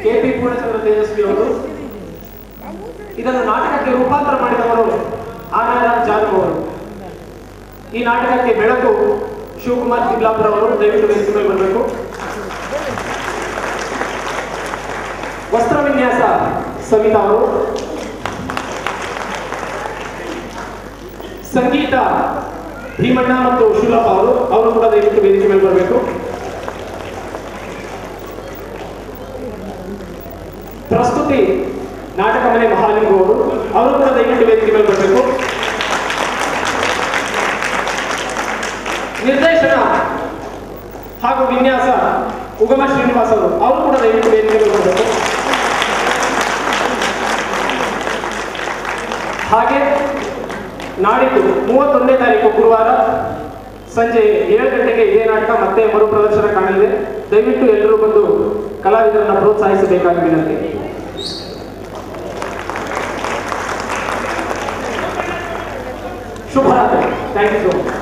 ಕೆ.ಪಿ. ಪೂರ್ಣಚಂದ್ರ ತೇಜಸ್ವಿ ಅವರು. ಇದನ್ನು ನಾಟಕಕ್ಕೆ ರೂಪಾಂತರ ಮಾಡಿದವರು ಆನಂದರಾಮ್ ಜಾಧವ್ ಅವರು. ಈ ನಾಟಕಕ್ಕೆ ಬೆಳಕು ಶಿವಕುಮಾರ್ ತಿಮ್ಲಾಪುರ ಅವರು. ದಯವಿಟ್ಟು ವೇದಿಕೆ ಮೇಲೆ ಬರಬೇಕು. ವಸ್ತ್ರ ವಿನ್ಯಾಸ ಸವಿತಾ ಅವರು. ಸಂಗೀತ ಭೀಮಣ್ಣ ಮತ್ತು ಶುಲಭ ಅವರು ಕೂಡ ದಯವಿಟ್ಟು ವೇದಿಕೆ ಮೇಲೆ ಬರಬೇಕು. ಪ್ರಸ್ತುತಿ ನಾಟಕ ಮನೆ ಮಹಾಲಿಂಗು ಅವರು ಕೂಡ ದಯವಿಟ್ಟು ವೇದಿಕೆ ಮೇಲೆ ಬರಬೇಕು. ನಿರ್ದೇಶನ ಹಾಗೂ ವಿನ್ಯಾಸ ಉಗಮ ಶ್ರೀನಿವಾಸ್ ಅವರು ಕೂಡ ದಯವಿಟ್ಟು ವೇದಿಕೆ ಮೇಲೆ ಬರಬೇಕು. ಹಾಗೆ ನಾಡಿದ್ದು 31ನೇ ತಾರೀಕು ಗುರುವಾರ ಸಂಜೆ 7 ಗಂಟೆಗೆ ಇದೇ ನಾಟಕ ಮತ್ತೆ ಮರುಪ್ರದರ್ಶನ ಕಾಣಲಿದೆ. ದಯವಿಟ್ಟು ಎಲ್ಲರೂ ಬಂದು ಕಲಾವಿದರನ್ನ ಪ್ರೋತ್ಸಾಹಿಸಬೇಕಾಗಿ ವಿನಂತಿ. ಶುಭರಾತ್ರಿ. Thank you so much.